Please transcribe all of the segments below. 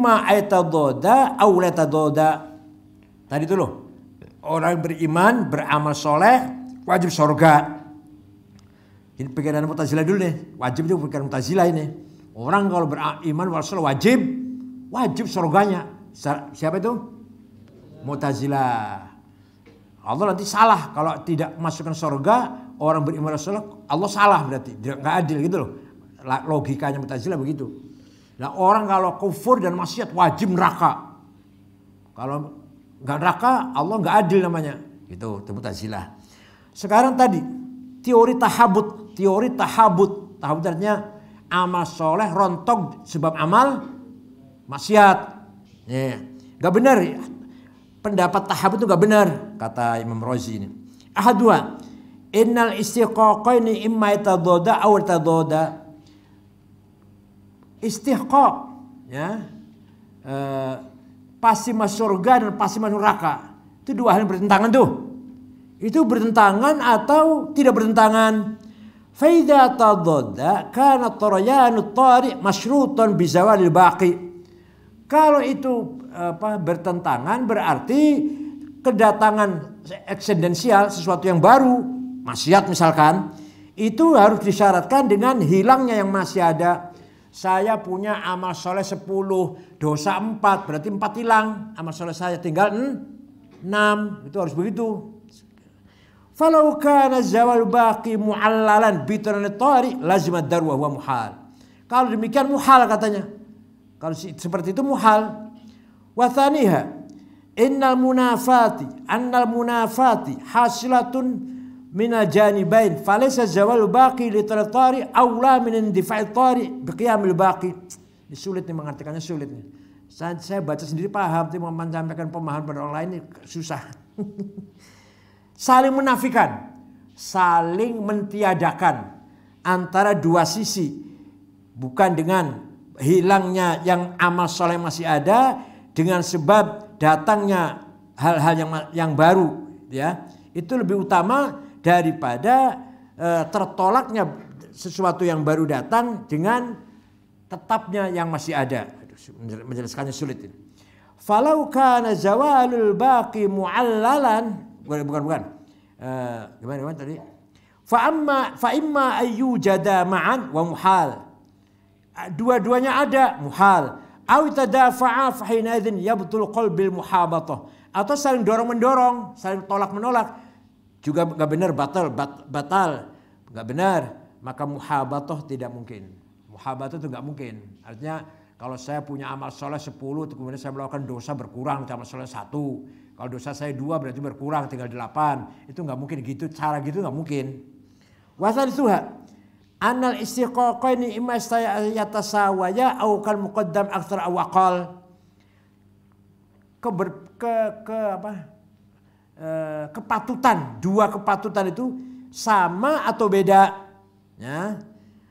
imma ayatadoda aw latadoda. Tadi itu loh, orang beriman beramal soleh wajib surga. Ini pikiran Mu'tazilah dulu nih, wajib itu pikiran Mu'tazilah ini. Orang kalau beriman wajib surganya. Siapa itu? Mu'tazilah. Allah nanti salah kalau tidak masukkan surga orang beriman Rasulullah, Allah salah berarti, nggak adil gitu loh. Logikanya Mu'tazilah begitu. Nah orang kalau kufur dan maksiat wajib neraka. Kalau nggak neraka Allah nggak adil namanya. Itu Mu'tazilah. Sekarang tadi teori tahabut artinya amal soleh rontok sebab amal maksiat. Nggak benar. Pendapat tahabut itu nggak benar kata Imam Razi ini. Ahadua, innal istiqaqaini imma yatadoda aw tadoda. Istiqaq, ya, pasti masuk surga dan pasti masuk neraka. Itu dua hal yang bertentangan tuh. Itu bertentangan atau tidak bertentangan? Fa idza tadoda kana tarayanu tari masyrutan bi zawalil baqi. Kalau itu bertentangan berarti kedatangan eksistensial sesuatu yang baru, maksiat misalkan, itu harus disyaratkan dengan hilangnya yang masih ada. Saya punya amal soleh 10, dosa 4, berarti 4 hilang. Amal soleh saya tinggal 6, itu harus begitu. Falau kana zawal baqi mu'allalan bitaran tari lazimat darwa huwa muhal. Kalau demikian muhal katanya. Kalau seperti itu muhal. Wa thaniha annal munafati hasilatun min janibain falaysa zawal baqi li tari aula min indifa'i tari biqiyamil baqi. Ini sulit nih mengartikannya, sulit nih. Saya baca sendiri paham, tapi menyampaikan pemahaman pada orang lain ini susah. Saling menafikan, saling mentiadakan antara dua sisi, bukan dengan hilangnya yang amal soleh masih ada dengan sebab datangnya hal-hal yang baru, ya itu lebih utama daripada tertolaknya sesuatu yang baru datang dengan tetapnya yang masih ada. Menjelaskannya sulit ini. Falau kana zawalul baqi mu'allalan, bukan. Gimana tadi? Fa imma ayyujada ma'an wa muhal. Dua-duanya ada, muhal. Aw tadafa'a fa hina idzin yabtul qalbil muhabatah. Atau saling dorong-mendorong, saling tolak-menolak. Juga enggak benar, batal. Enggak benar, maka muhabatah tidak mungkin. Muhabatah itu enggak mungkin. Artinya kalau saya punya amal soleh 10, kemudian saya melakukan dosa berkurang, amal soleh 1. Kalau dosa saya 2 berarti berkurang tinggal 8. Itu enggak mungkin gitu, cara gitu enggak mungkin. Wa thalithuha anal istiqaqaini imma yatasawaya aw kal muqaddam aktsar aw aqal. Kepatutan, dua kepatutan itu sama atau beda, ya.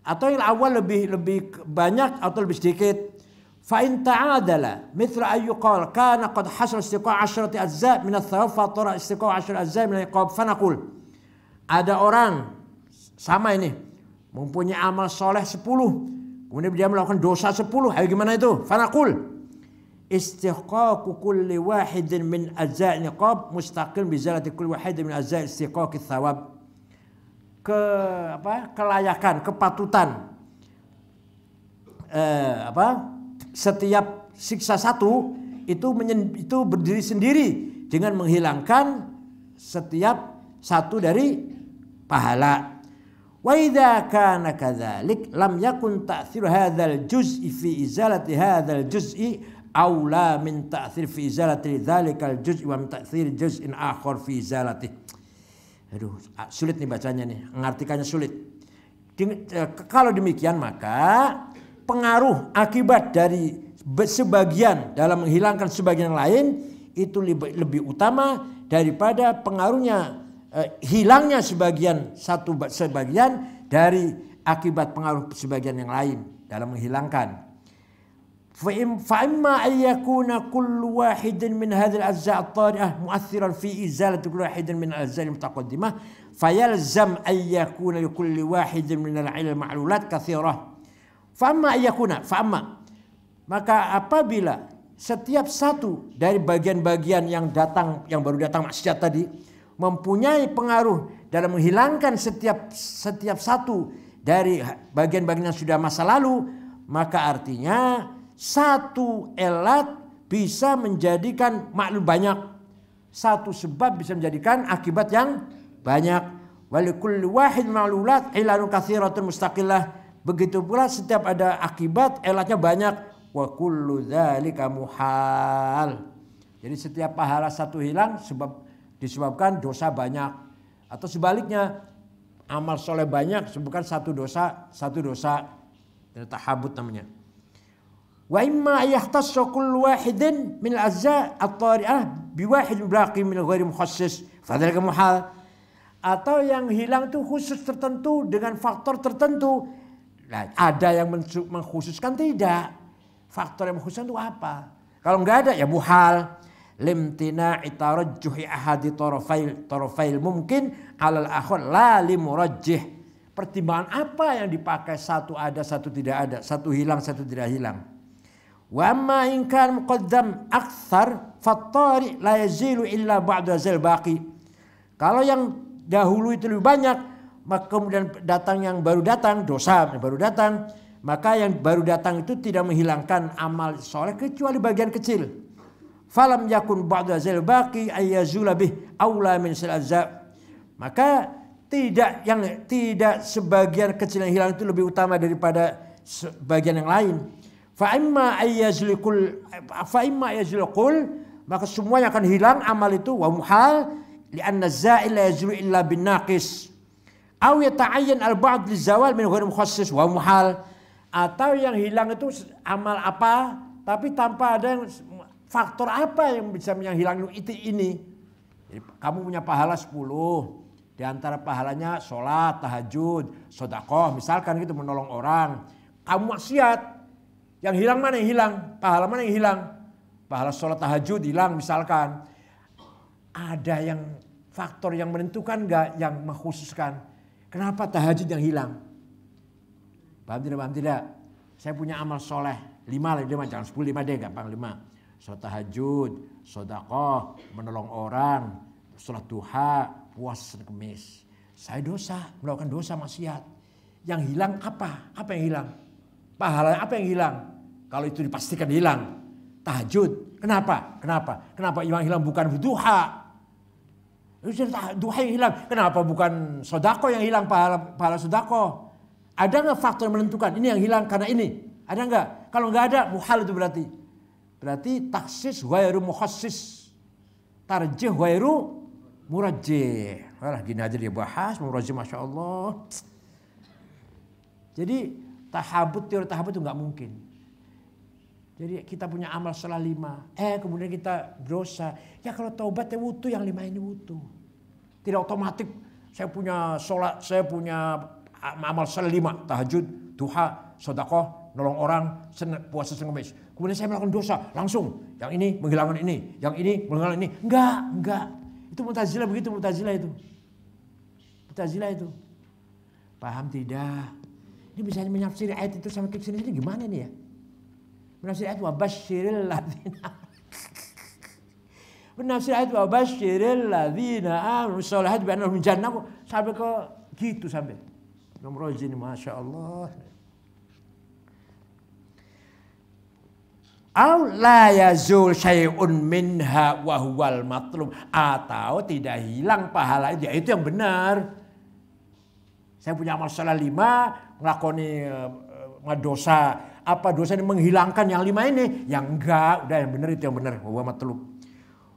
Atau yang awal lebih banyak atau lebih sedikit. Fa in ta'adala mithla ay yuqal kana qad hasal istiqa' 10 ajza' min ath-thawab fa tara istiqa' 10 ajza' min al-iqab fa naqul. Ada orang sama ini mempunyai amal soleh 10, kemudian dia melakukan dosa 10, ayo gimana itu? Fanaqul istiqaqu kulli wahidin min ajza'i niqab mustaqil bi zalati kulli wahidin min ajza'i istiqaqi thawab. Kelayakan, kepatutan setiap siksa satu itu berdiri sendiri dengan menghilangkan setiap satu dari pahala. Wa idza kana kadzalik lam yakun ta'thir hadzal juz'i fi izalati hadzal juz'i aula min ta'thir fi izalati dzalikal juz'i wa min ta'thir juz'in akhar fi izalati. Aduh, sulit nih bacanya nih, mengartikannya sulit. Kalau demikian maka pengaruh akibat dari sebagian dalam menghilangkan sebagian yang lain itu lebih utama daripada pengaruhnya hilangnya sebagian dari akibat pengaruh sebagian yang lain dalam menghilangkan. Fa imma an yakuna kullu wahidin min hadhihi al-ajza' at-tari'ah mu'athiran fi izalati kulli wahidin min al-ajza' al-mutaqaddimah fayalzam an yakuna li kulli wahidin min al-'ilal ma'lulat katsirah. Fa amma Maka apabila setiap satu dari bagian-bagian yang baru datang maksiat tadi mempunyai pengaruh dalam menghilangkan setiap satu dari bagian-bagian yang sudah masa lalu, maka artinya satu elat bisa menjadikan maklum banyak. Satu sebab bisa menjadikan akibat yang banyak. Walikulli wahid ma'lulat ilalun katsiratun mustaqillah. Begitu pula setiap ada akibat elatnya banyak. Wa kullu dzalika muhal. Jadi setiap pahala satu hilang disebabkan dosa banyak. Atau sebaliknya amal soleh banyak sebabkan satu dosa. Tahabut namanya. Wa imma yahtassa kullu wahidin min al-ajza' at-tari'ah bi wahid baqi min ghairi mukhassis. Fadzalika muhal. Atau yang hilang itu khusus tertentu dengan faktor tertentu. Nah, ada yang mengkhususkan tidak. Faktor yang mengkhususkan itu apa? Kalau enggak ada ya muhal. Limtina itarajjuhi ahadi tarafail mungkin alal akhir la limurajjih. Pertimbangan apa yang dipakai? Satu ada, satu tidak ada. Satu hilang, satu tidak hilang. Wa amma in kan muqaddam akthar fattari la yazilu illa ba'da zal baqi. Kalau yang dahulu itu lebih banyak, maka kemudian datang yang baru datang, dosa yang baru datang, maka yang baru datang itu tidak menghilangkan amal soleh kecuali bagian kecil. Falam yakun ba'da zal baqi ayyazula bih aula min salazza. Maka tidak sebagian kecil yang hilang itu lebih utama daripada bagian yang lain. Fa imma ayyazliqul, maka semuanya akan hilang amal itu wa muhal li'anna za'il la yazlu illa bin naqis. Aw yata'ayyan al-ba'd lizawal min ghairi mukhassis wa muhal. Atau yang hilang itu amal apa tapi tanpa ada yang faktor apa yang bisa hilang itu ini. Jadi kamu punya pahala 10. Di antara pahalanya sholat, tahajud, sedekah, misalkan gitu menolong orang. Kamu maksiat. Yang hilang mana yang hilang? Pahala mana yang hilang? Pahala sholat tahajud hilang misalkan. Ada yang faktor yang menentukan enggak yang mengkhususkan? Kenapa tahajud yang hilang? Paham tidak? Saya punya amal soleh 5 jangan 10, 5 deh, gampang 5. Sholat tahajud, sedekah, menolong orang, sholat duha, puasa Senin Kemis. Saya melakukan dosa maksiat. Yang hilang apa? Apa yang hilang? Pahala apa yang hilang? Kalau itu dipastikan hilang. Tahajud. Kenapa? Yang hilang bukan duha. Duha yang hilang. Kenapa bukan sedekah yang hilang, pahala sedekah? Ada nggak faktor yang menentukan? Ini yang hilang karena ini. Ada nggak? Kalau nggak ada, muhal itu berarti. Berarti taksis ghairu mukhassis. Tarjih ghairu murajjih. Walah gini aja dia bahas murajjih, Masya Allah. Jadi teori tahabut itu nggak mungkin. Jadi kita punya amal salah 5. Kemudian kita dosa. Ya kalau taubat ya wutu, yang 5 ini wutu. Tidak otomatis saya punya sholat, saya punya amal salah 5. Tahajud, duha, sedekah, nolong orang, puasa Senin Kemis. Kemudian saya melakukan dosa, langsung yang ini menghilangkan ini, yang ini menghilangkan ini. Enggak. Itu Mu'tazilah begitu, Mu'tazilah itu. Paham tidak? Ini bisa menafsiri ayat itu sama kayak sini gimana nih ya? Menafsiri ayat wa basyiril ladzina. Menafsiri ayat wa basyiril ladzina amanu sholihat bi annahum jannah sampai ke gitu sampai. Nomor ini Masya Allah. Au la yazul syai'un minha wa huwal matlub, atau tidak hilang pahala itu, itu yang benar. Saya punya amal salah 5, ngelakoni dosa. Apa dosa ini menghilangkan yang 5 ini? Yang enggak, udah yang benar itu yang benar, wa huwa matlub.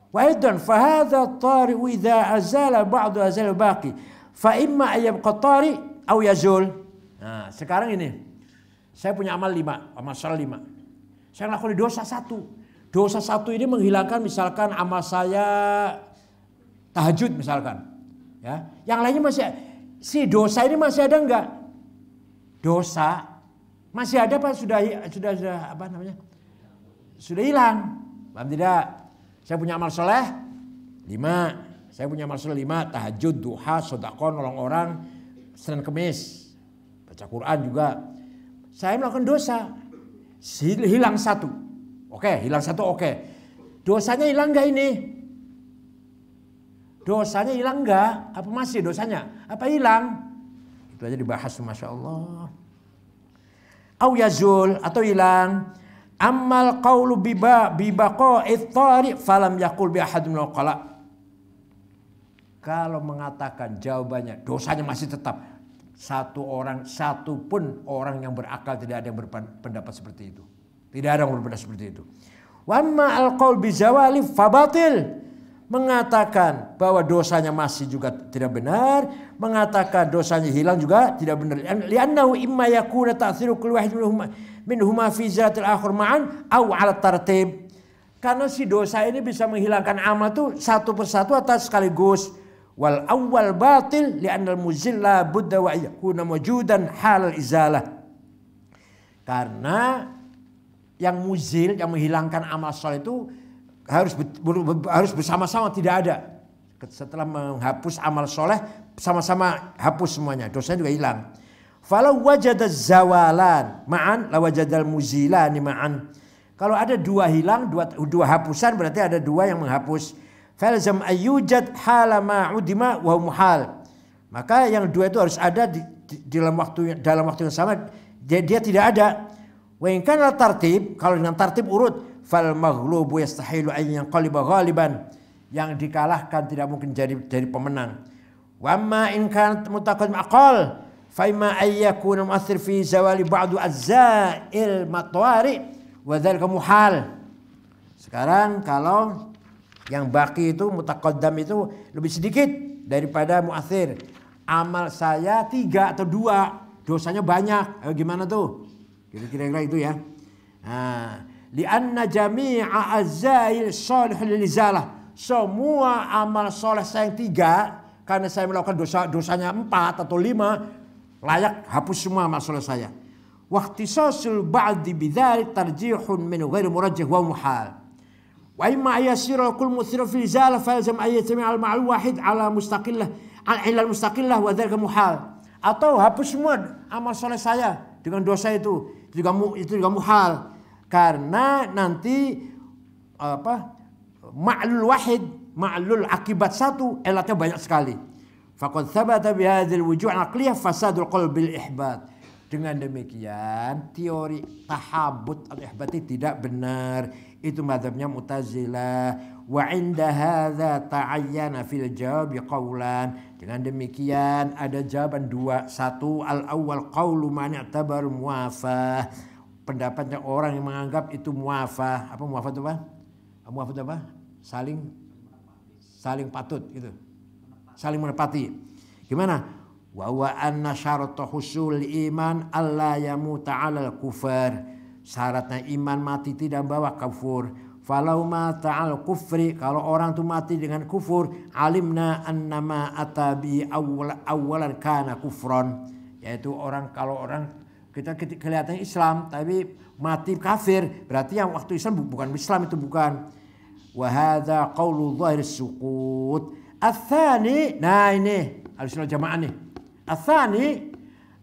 Wa aidan fa hadha tari'u idza azala ba'du azal baqi fa imma ayyabqa tari' au yazul. Nah, sekarang ini saya punya amal 5, amal salah 5. Saya melakukan dosa 1. Dosa 1 ini menghilangkan misalkan amal saya tahajud misalkan. Ya. Yang lainnya masih, si dosa ini masih ada enggak? Dosa masih ada apa sudah apa namanya? Sudah hilang. Paham tidak? Saya punya amal soleh 5. Saya punya amal soleh 5. Tahajud, duha, sedekah, nolong orang, Senin Kemis. Baca Quran juga. Saya melakukan dosa. hilang satu. Oke, hilang satu oke. Dosanya hilang nggak ini? Dosanya hilang nggak? Apa masih dosanya? Apa hilang? Itu aja dibahas, Masya Allah. Au yazul, atau hilang. Ammal qawlu bibaqa'it tariq falam yaqul bi ahad min al-qala. Kalau mengatakan jawabannya dosanya masih tetap, satu pun orang yang berakal tidak ada yang berpendapat seperti itu. Tidak ada yang berpendapat seperti itu. Wa amma al-qaul bi zawali fabatil. Mengatakan bahwa dosanya masih juga tidak benar, mengatakan dosanya hilang juga tidak benar. Li'annahu imma yakuna ta'thiru kulli wahid minhuma fi zatil akhir ma'an aw 'ala tartib. Karena si dosa ini bisa menghilangkan amal itu satu persatu atau sekaligus. Wal awwal batil li'anna al-muzilla budda wa yakuna mawjudan hal izalah. Karena yang muzil, yang menghilangkan amal soleh itu harus bersama-sama, tidak ada. Setelah menghapus amal soleh, sama-sama hapus semuanya, dosanya juga hilang. Falau wajada zawalan ma'an la wajadal muzilani ma'an. Kalau ada dua hilang, dua hapusan, berarti ada dua yang menghapus. Falzam ayyujad hala ma'udima wa muhal. Maka yang dua itu harus ada dalam waktu yang sama, dia tidak ada. Wa in kana tartib, kalau dengan tartib urut, fal maghlubu yastahilu an yanqaliba ghaliban. Yang dikalahkan tidak mungkin jadi pemenang. Wa amma in kanat mutaqaddim aqal fa imma ay yakuna mu'athir fi zawali ba'du ajza'il matwari wa dzalika muhal. Sekarang kalau yang baki itu mutaqaddam itu lebih sedikit daripada mu'athir. Amal saya 3 atau 2, dosanya banyak. Gimana tuh? Kira-kira itu ya. Nah, lianna jami'a azail salih lil izalah. Semua amal soleh saya yang 3, karena saya melakukan dosanya 4 atau 5, layak hapus semua amal soleh saya. Waqtisasul ba'di bidzalik tarjihun min ghairi murajjih wa muhal. Wa imma yasira kull muthir fi izalah fa yalzam ay yatami' al ma'al wahid ala mustaqillah al mustaqillah wa dzalika muhal. Atau hapus semua amal soleh saya dengan dosa itu juga muhal. Karena nanti ma'lul wahid, ma'lul akibat satu, elatnya banyak sekali. Faqad thabata bi hadzal wujuh aqliyah fasadul qalbi bil ihbat. Dengan demikian teori tahabut al ihbati tidak benar. Itu mazhabnya Mu'tazilah. Wa 'inda hadza ta'ayyana fil jawab qawlan. Dengan demikian ada jawaban 2. 1, al awwal qaulu man i'tabar muwafah. Pendapatnya orang yang menganggap itu muwafah. Apa muwafah itu apa? Muwafah itu apa? Saling patut gitu. Saling menepati. Gimana? Wa huwa anna syaratu husul iman alla yamuta 'alal kufar. Syaratnya iman mati tidak bawa kufur. Falau mata 'al kufri, kalau orang itu mati dengan kufur, alimna annama atabi awwalan kana kufron. Yaitu kalau orang kita kelihatan Islam tapi mati kafir, berarti yang waktu Islam bukan Islam, itu bukan. Wa hadza qaulu dhahir suqut. Ats-tsani, nah ini Ahlussunnah Jamaah nih. Ats-tsani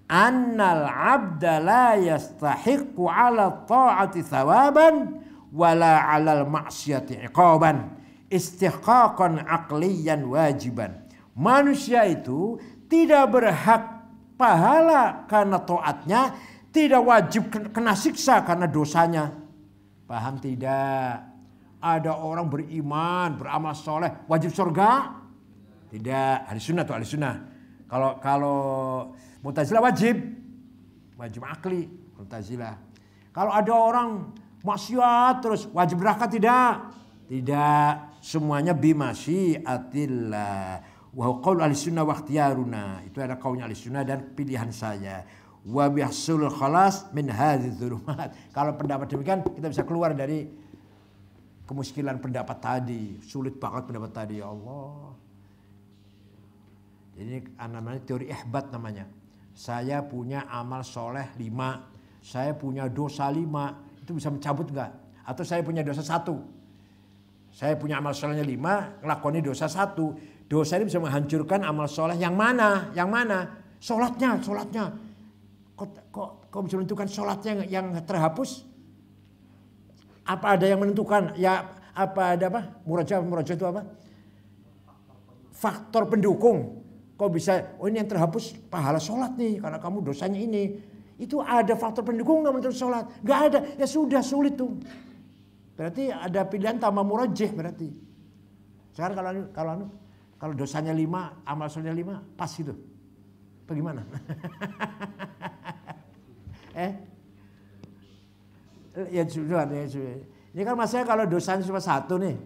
annal 'abda la yastahiqqu 'ala ta'ati thawaban wala 'alal ma'siyati 'iqaban istihqaqan 'aqliyan wajiban. Manusia itu tidak berhak pahala karena taatnya, tidak wajib kena siksa karena dosanya. Paham tidak? Ada orang beriman, beramal soleh, wajib surga? Tidak. Ahli sunnah tuh ahli sunnah. Kalau Mu'tazilah wajib akli Mu'tazilah. Kalau ada orang maksiat terus wajib neraka tidak? Tidak. Semuanya bimasyiatillah. Wa qaul ahli sunnah wa ikhtiyaruna. Itu ada kaulnya ahli sunnah dan pilihan saya. Wa bihsul khalas min hadhihi dzulumat. Kalau pendapat demikian kita bisa keluar dari kemuskilan pendapat tadi. Sulit banget pendapat tadi, ya Allah. Ini namanya teori ihbat namanya. Saya punya amal soleh 5, saya punya dosa 5, itu bisa mencabut enggak? Atau saya punya dosa 1, saya punya amal solehnya 5, ngelakoni dosa 1, dosa ini bisa menghancurkan amal soleh yang mana? Sholatnya. Kok bisa menentukan sholatnya yang terhapus? Apa ada yang menentukan? Ya apa ada apa? Muraja itu apa? Faktor pendukung. Kok bisa, oh ini yang terhapus pahala sholat nih karena kamu dosanya ini. Itu ada faktor pendukung nggak menurut sholat? Nggak ada, ya sudah sulit tuh. Berarti ada pilihan tambah murajih berarti. Sekarang kalau dosanya 5, amal solehnya 5, pas gitu. Bagaimana? Ya sudah. Ini kan maksudnya kalau dosanya cuma 1 nih,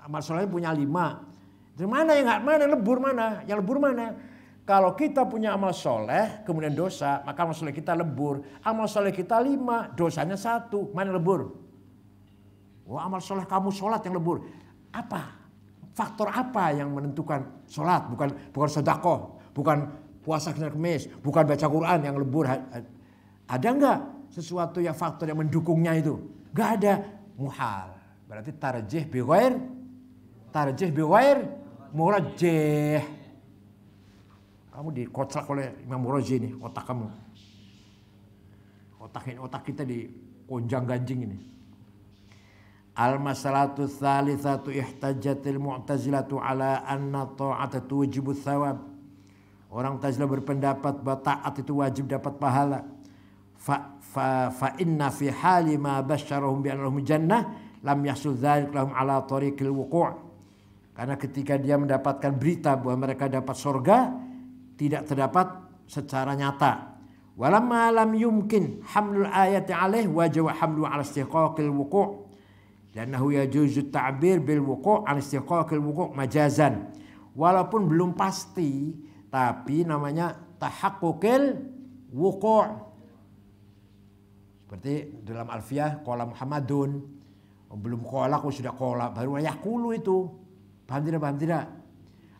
amal solehnya punya 5. Mana yang lebur mana? Yang lebur mana? Kalau kita punya amal soleh, kemudian dosa, maka amal soleh kita lebur. Amal soleh kita 5, dosanya 1, mana lebur? Wah, amal soleh kamu sholat yang lebur. Apa? Faktor apa yang menentukan sholat? Bukan sedekah, bukan puasa Senin Kamis, bukan baca Quran yang lebur. Ada enggak sesuatu yang faktor yang mendukungnya itu? Enggak ada. Muhal. Berarti tarjih bi ghair murajjih. Kamu dikoclak oleh Imam Murazi ini, otak kamu. Otak kita dikonjang-ganjing ini. Al-masalatu tsalitsatu ihtajjatil mu'tazilatu ala anna ta'ata tujibu tsawab. Orang Mu'tazilah berpendapat bahwa taat itu wajib dapat pahala. Fa inna fi hali ma basyarahum bi annahum jannah lam yahsul dzalik lahum ala tariqil wuqu'. Karena ketika dia mendapatkan berita bahwa mereka dapat surga, tidak terdapat secara nyata. Walamma lam yumkin hamlul ayati alaih wajib hamlu ala istiqaqil wuqu'. Lannahu yajuzu ta'bir bil wuqu' an istiqaqil wuqu' majazan. Walaupun belum pasti, tapi namanya tahaqquqil wuqu'. Seperti dalam Alfiyah qala Muhammadun, belum qala aku sudah qala, baru yaqulu itu. Paham tidak?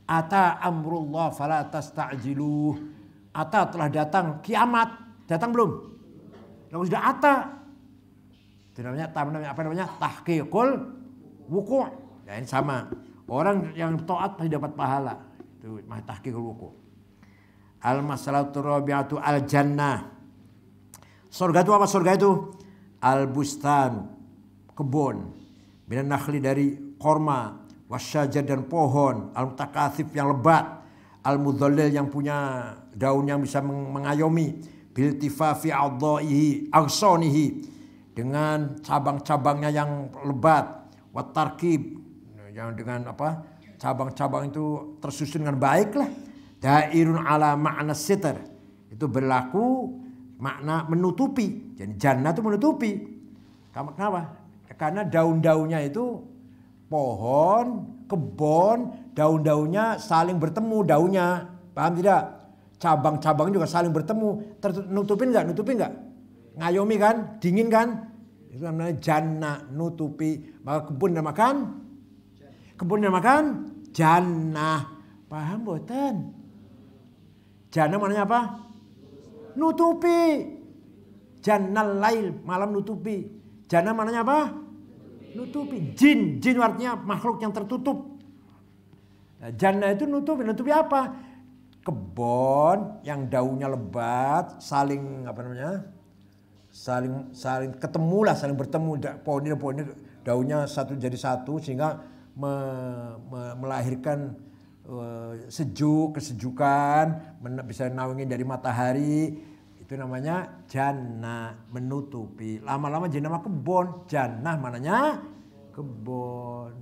Ata amrullah fala tasta'jiluh. Ata telah datang kiamat. Datang belum? Kalau sudah ata. Itu namanya apa namanya? Tahqiqul wuqu'. Ya ini sama. Orang yang taat pasti dapat pahala. Itu tahqiqul wuqu'. Al-masalatu rabi'atu al-jannah. Surga itu apa surga itu? Al-bustan, kebun. Minan nakhli dari korma. Wasyajar dan pohon, al-mutakatsif yang lebat, al-mudhallil yang punya daun yang bisa mengayomi, biltifafi adha'ihi aghsanihi, dengan cabang-cabangnya yang lebat, wat tarkib yang dengan apa? Cabang-cabang itu tersusun dengan baik lah. Dairun ala ma'na sitr. Itu berlaku makna menutupi. Jadi jannah itu menutupi. Kenapa? Karena daun-daunnya itu pohon, kebun, daun-daunnya saling bertemu daunnya. Paham tidak? Cabang-cabangnya juga saling bertemu. Nutupin enggak? Ngayomi kan? Dingin kan? Itu namanya jannah, nutupi. Maka kebun dinamakan jannah. Paham boten? Jannah maknanya apa? Nutupi. Jannal lail, malam nutupi. Jannah maknanya apa? Nutupi. Jin artinya makhluk yang tertutup. Nah, jannah itu nutupi apa? Kebun yang daunnya lebat, saling ketemu lah, saling bertemu. Pohon-pohon daunnya satu jadi satu sehingga melahirkan kesejukan, bisa naungin dari matahari. Itu namanya jannah, menutupi. Lama-lama jadi nama kebun. Jannah mananya kebun.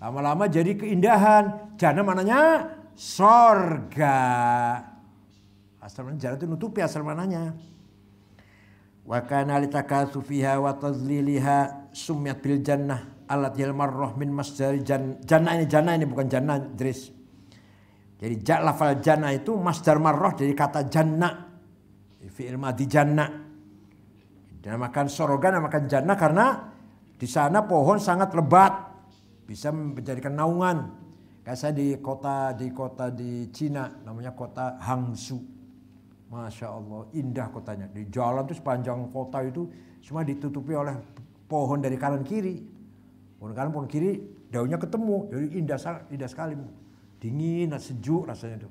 Lama-lama jadi keindahan. Jannah mananya sorga. Asal mana jannah itu nutupi asal mananya. Wa kana litakatsu fiha wa tazliliha summiyat bil jannah allati marrah min masdar jannah ini bukan jannah Idris. Jadi lafal jannah itu masdar marrah dari kata jannah. Fi'il madhi jannah. Dinamakan sorga, namakan jannah karena di sana pohon sangat lebat, bisa menjadikan naungan. Kayak saya di kota di Cina, namanya kota Hangzhou. Masya Allah, indah kotanya. Di jalan tuh sepanjang kota itu semua ditutupi oleh pohon dari kanan kiri. Pohon kanan, pohon kiri, daunnya ketemu. Jadi indah sekali. Dingin, sejuk rasanya itu.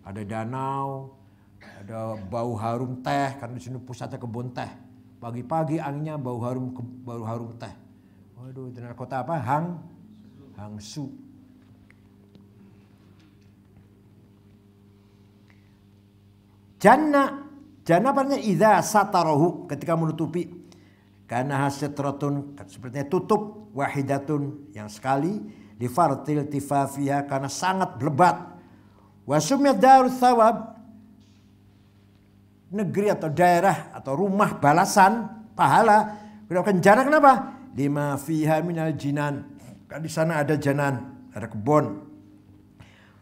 Ada danau. Ada bau harum teh karena di sini pusatnya kebun teh. Pagi-pagi anginnya bau harum teh. Waduh, dengan kota apa? Hangsu. Jannah artinya idza satarahu, ketika menutupi. Karena hasitratun, sepertinya tutup, wahidatun, yang sekali, li fartil tifafiha, karena sangat lebat. Wa sumiyat darus thawab, negeri atau daerah atau rumah balasan pahala. Jannah kenapa? Lima fiha minal jinan, kan di sana ada janan, ada kebun.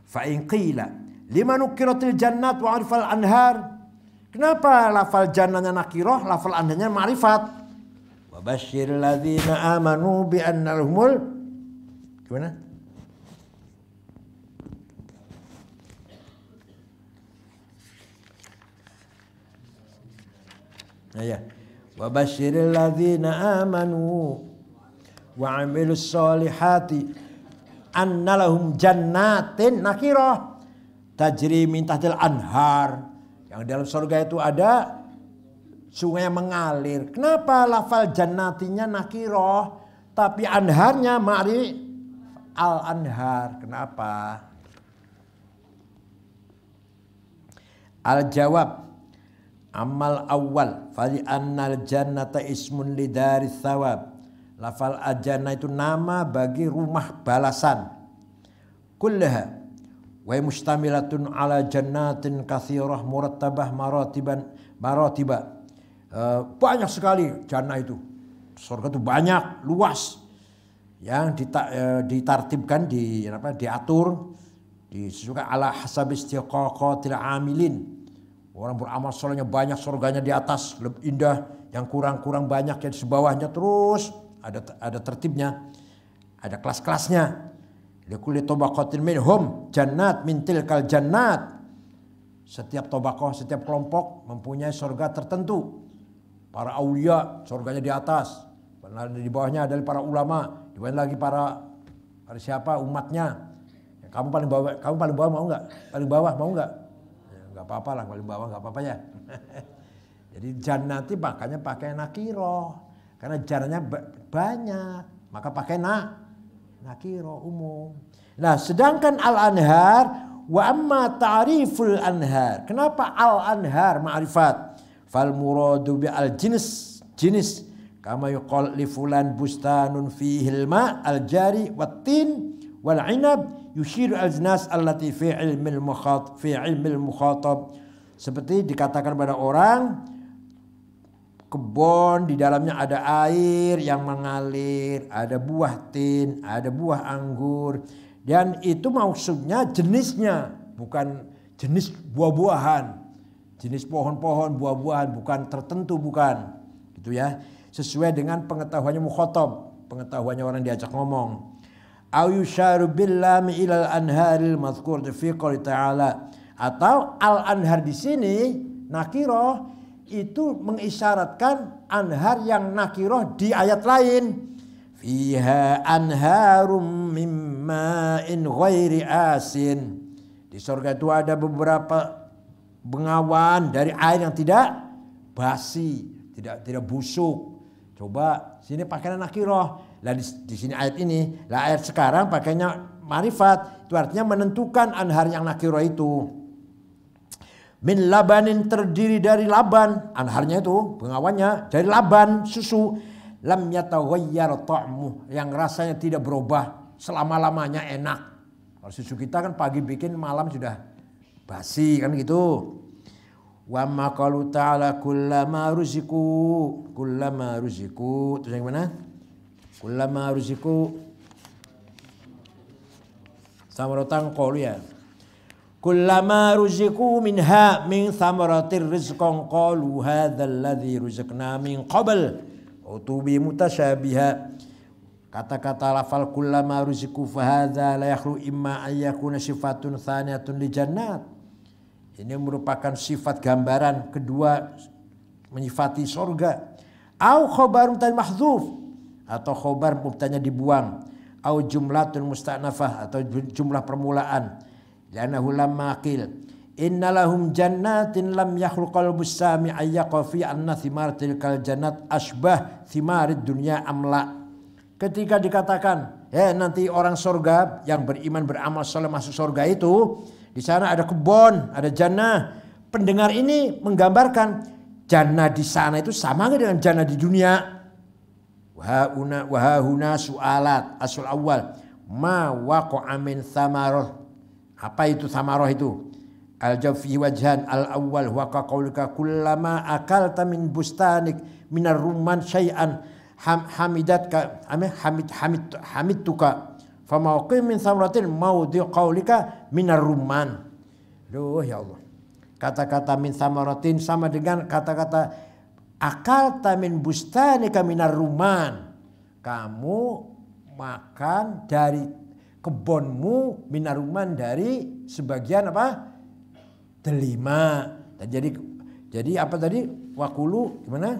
Fa in qila lima nukiratil jannat wa arifal anhar, kenapa lafal jannahnya nakirah, lafal anharnya ma'rifat? Wa basyiril ladzina amanu bi anna lahumul, gimana? Nah ya, wa basyiril ladzina amanu wa amilus solihati anna lahum jannatin nakirah tajri min tahtil anhar, yang dalam surga itu ada sungai yang mengalir. Kenapa lafal jannatinya nakirah tapi anharnya ma'ri al anhar? Kenapa? Al jawab, amal awal fali annal jannata ismun lidaris thawab. Lafal al-jannah itu nama bagi rumah balasan. Kullaha wa mustamilatun ala jannatin katsirah murattabah maratiba. Banyak sekali jannah itu. Surga itu banyak, luas. Yang ditartibkan, diatur, disesuaikan ala hasab istiqaqatil amilin. Orang beramal solehnya banyak, surganya di atas lebih indah, yang kurang banyak yang di bawahnya, terus ada tertibnya, ada kelas-kelasnya. Likulli tabaqatin minhum jannat min tilkal jannat. Setiap tabaqah, setiap kelompok mempunyai surga tertentu. Para aulia surganya di atas, di bawahnya ada para ulama, di bawah lagi para siapa umatnya. Kamu paling bawah mau nggak? Paling bawah mau nggak? Nggak apa-apa lah, paling bawah nggak apa-apa ya. Jadi jannati makanya pakai nakiro, karena jannahnya banyak, maka pakai nakiro umum. Nah, sedangkan al-anhar wa amma ta'riful anhar. Kenapa al-anhar ma'rifat? Fal muradu bi al-jinis kama yuqal li fulan bustanun fihi al-ma' al-jari wat-tin wal-'inab yushiru al-jinas allati fi ilmil mukhatab. Seperti dikatakan pada orang, kebun di dalamnya ada air yang mengalir, ada buah tin, ada buah anggur, dan itu maksudnya jenisnya, bukan jenis buah-buahan, jenis pohon-pohon, buah-buahan, bukan tertentu, bukan, gitu ya. Sesuai dengan pengetahuannya mukhatab, pengetahuannya orang diajak ngomong. Au yusharu billami ilal anharil mazkur fi qouli ta'ala, atau al-anhar di sini nakirah itu mengisyaratkan anhar yang nakiroh di ayat lain. Fiha anharum mimma'in ghairi asin. Di surga itu ada beberapa bengawan dari air yang tidak basi, tidak busuk. Coba sini pakainya nakiroh. Lah di sini ayat ini, lah ayat sekarang pakainya marifat. Itu artinya menentukan anhar yang nakiroh itu. Min labanin, terdiri dari laban, anharnya itu pengawannya dari laban susu, lam yataghayyar ta'mu, yang rasanya tidak berubah selama-lamanya, enak. Kalau susu kita kan pagi bikin malam sudah basi kan gitu. Wa ma qalu ta'ala kullama ruziku terus yang mana? Kullama ruziku samaratan qalu ya. Kullama ruziku minha min thamaratir rizqan qalu hadzal ladzi ruzqna min qabl utubi mutasyabiha. Kata-kata lafal kullama ruziku fa hadza la yakhlu imma an yakuna sifatun thaniyatun li jannat. Ini merupakan sifat gambaran kedua menyifati surga. Au khabarun mahdzuf, atau khabar mubtanya dibuang. Au jumlatun musta'nafah, atau jumlah permulaan. Lanahu lamma qil Innalahum jannatin lam yakhluqal busami ayyaqa fi anna thimar tilkal jannat asbah thimarid dunya amla. Ketika dikatakan, nanti orang surga yang beriman beramal saleh masuk surga itu, di sana ada kebun, ada jannah. Pendengar ini menggambarkan jannah di sana itu sama dengan jannah di dunia. Wahahuna su'alat asul awal ma waqa'a min thamarah. Apa itu thamarah itu? Al-jawab fi wajhan al-awwal wa qaulika kullama akalta min bustanik minar rumman syai'an hamidtuka famawqi min thamratin maudhi qaulika minar rumman. Aduh ya Allah. Kata-kata min thamratin sama dengan kata-kata akalta min bustanika minar rumman. Kamu makan dari kebunmu minar rumman dari sebagian apa? Delima. Jadi apa tadi? Wakulu gimana?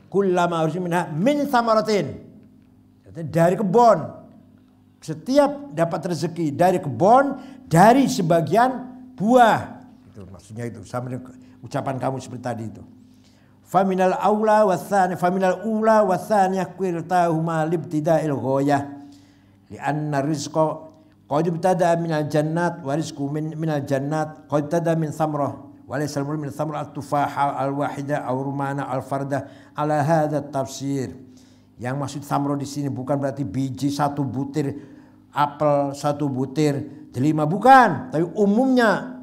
Kullama minha min thamaratin. Dari kebun. Setiap dapat rezeki dari kebun, dari sebagian buah. Itu maksudnya itu sama dengan ucapan kamu seperti tadi itu. Faminal aula watsani faminal ula watsaniyah qiltahuma libtida'il ghayah. Li'anna rizqa qad ibtada minal jannat wa rizqu minal jannat qad ibtada min thamrah wa laysa al-murad min thamrah at-tufaha al-wahida aw rumana al-farda ala hadha tafsir. Yang maksud thamrah di sini bukan berarti biji satu butir apel, satu butir delima, bukan, tapi umumnya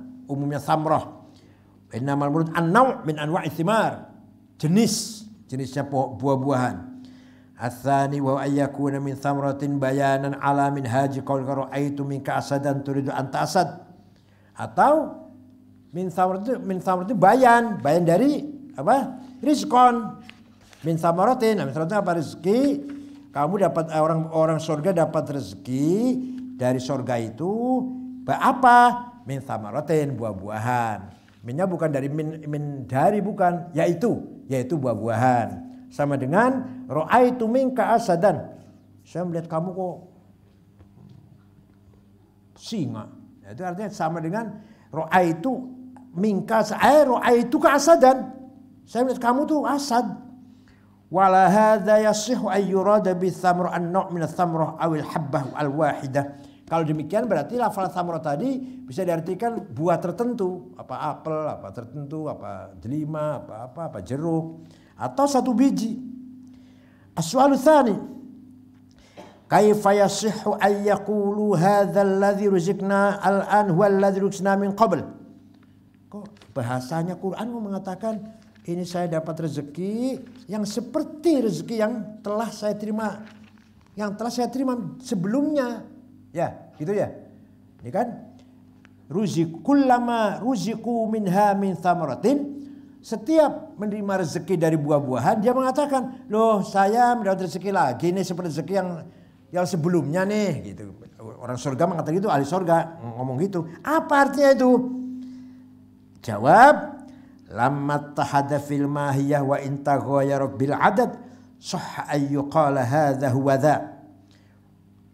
thamrah. Innamal murad an-naw' min anwa'i thimar. Jenisnya buah-buahan. Atsani wa ayyakuna min thamratin bayanan ala min haji qaul ra'aitu minka asadan turidu anta asad. Atau min thamratin bayan dari apa? Rizqon. Min thamratin apa rezeki? Kamu dapat orang surga dapat rezeki dari surga itu apa? Min thamratin buah-buahan. Minnya bukan dari min dari bukan, yaitu buah-buahan. Sama dengan ra'aitu minka asadan. Saya melihat kamu kok singa. Itu artinya sama dengan ra'aitu minka ra'aitu ka asadan. Saya melihat kamu tuh asad. Wala hadza yasihhu ay yurada bi thamra an-naw' min ats-thamrah aw al-habbah al-wahidah. Kalau demikian berarti lafal thamrah tadi bisa diartikan buah tertentu, apa apel, apa tertentu, apa delima, apa jeruk, atau satu biji. As-su'alu tsani, kaifa yasihhu ay yaqulu hadzal ladzi ruzqna al-an huwa alladzi ruzqna min qabl. Kok bahasanya Quran mengatakan ini saya dapat rezeki yang seperti rezeki yang telah saya terima sebelumnya. Ya, gitu ya. Ini kan kullama ruziqu minha min thamaratin. Setiap menerima rezeki dari buah-buahan, dia mengatakan, loh saya mendapat rezeki lagi nih seperti rezeki yang sebelumnya nih, gitu. Orang surga mengatakan gitu, ahli surga ngomong gitu. Apa artinya itu? Jawab, lamma tahada fil mahiyah wa intaghayara bil adad sahha ayyuqala hadza huwa dha.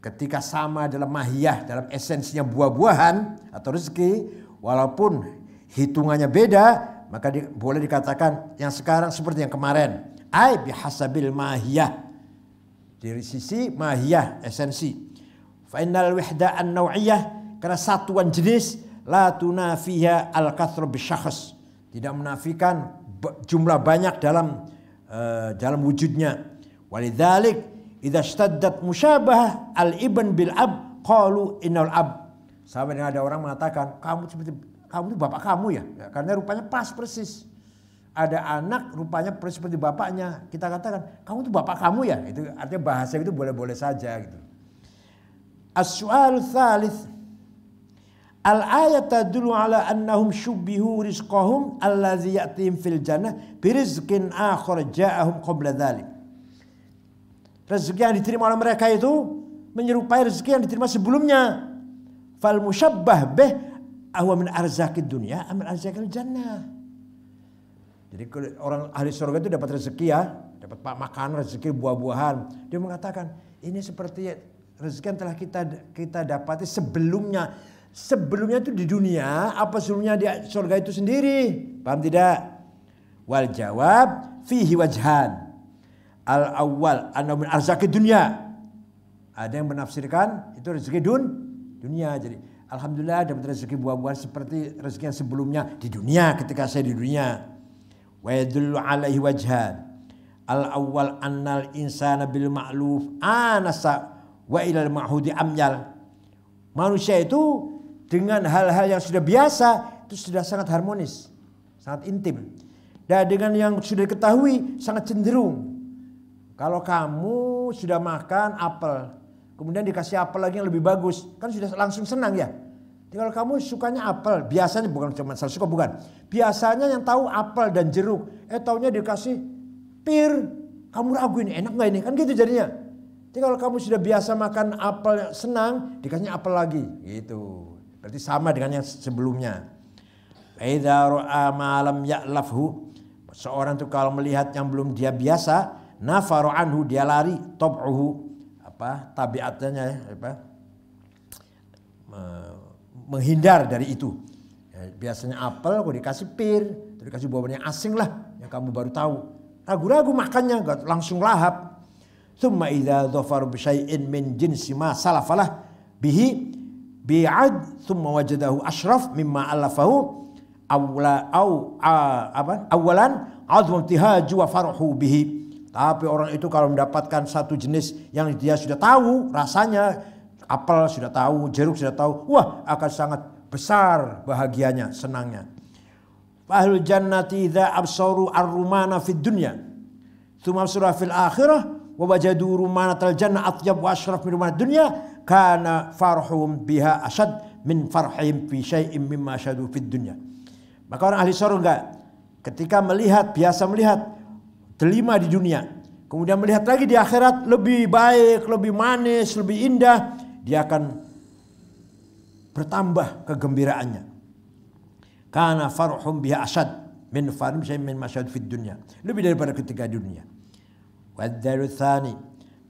Ketika sama dalam mahiyah, dalam esensinya buah-buahan atau rezeki, walaupun hitungannya beda, maka boleh dikatakan yang sekarang seperti yang kemarin. Ai bihasabil mahiyah. Dari sisi mahiyah, esensi. Fa innal wihda an-naw'iyah, karena satuan jenis la tunafiha al-kathru bisyakhs. Tidak menafikan jumlah banyak dalam wujudnya. Walidzalik idza ishtaddat musyabahah al-ibn bil ab qalu innal ab. Sama dengan ada orang mengatakan kamu itu bapak kamu ya? Karena rupanya pas persis. Ada anak rupanya persis seperti bapaknya. Kita katakan kamu itu bapak kamu ya? Itu artinya bahasa itu boleh-boleh saja gitu. As-su'al tsalits, al-ayat tadullu ala annahum syubbihu rizqahum allazi ya'tihim fil jannah birizqin akhar ja'ahum qabla dzalik. Rezeki yang diterima oleh mereka itu menyerupai rezeki yang diterima sebelumnya. Fal musyabbah bih ahwa min arzaqid dunya am arzaqil jannah. Jadi orang ahli surga itu dapat rezeki ya, dapat makanan, rezeki buah-buahan. Dia mengatakan ini seperti rezeki yang telah kita dapati sebelumnya. Sebelumnya itu di dunia, apa sebelumnya di surga itu sendiri? Paham tidak? Wal jawab fihi wajhan. Al awal anna min arzaqid dunya. Ada yang menafsirkan itu rezeki dunia. Jadi alhamdulillah dapat rezeki buah-buahan seperti rezeki yang sebelumnya di dunia ketika saya di dunia. Wa yadullu alaihi wajhan. Al awal annal insana bil ma'luf anasa wa ilal ma'hudi amyal. Manusia itu dengan hal-hal yang sudah biasa itu sudah sangat harmonis, sangat intim. Dan dengan yang sudah diketahui sangat cenderung. Kalau kamu sudah makan apel, kemudian dikasih apel lagi yang lebih bagus, kan sudah langsung senang ya. Jadi kalau kamu sukanya apel, biasanya bukan cuma saya suka bukan. Biasanya yang tahu apel dan jeruk, taunya dikasih pir, kamu ragu ini enak nggak ini? Kan gitu jadinya. Jadi kalau kamu sudah biasa makan apel senang, dikasih apel lagi, gitu. Berarti sama dengan yang sebelumnya. Idza ra'a ma lam ya'lafhu. Seorang itu kalau melihat yang belum dia biasa, nafaru anhu, dia lari, tab'uhu, tabiatnya menghindar dari itu. Ya, biasanya apel kok dikasih pir, terus dikasih buah-buahan yang asing lah, yang kamu baru tahu. Ragu-ragu makannya, gak langsung lahap. Tsumma idza dhafaru bi syai'in min jinsi ma salafalah bihi bi'ad tsumma wajadahu asyraf mimma alafahu awalan azmu tihaju wa farhu bihi. Tapi orang itu kalau mendapatkan satu jenis yang dia sudah tahu rasanya, apel sudah tahu, jeruk sudah tahu, wah akan sangat besar bahagianya, senangnya. Ahlul jannati idza absaru ar-rumana fid dunya tsumma absaru fil akhirah wa wajadu rumanatal jannah atyab wa asyraf min rumanat dunya kana farhum biha ashad min farhim fi syai'in mimma syadu fid dunya. Maka orang ahli surga ketika biasa melihat delima di dunia, kemudian melihat lagi di akhirat lebih baik, lebih manis, lebih indah, dia akan bertambah kegembiraannya. Karena farhum biha asad min farhim syai'in min masyad fid dunya, lebih daripada ketika di dunia. Wadzalul tsani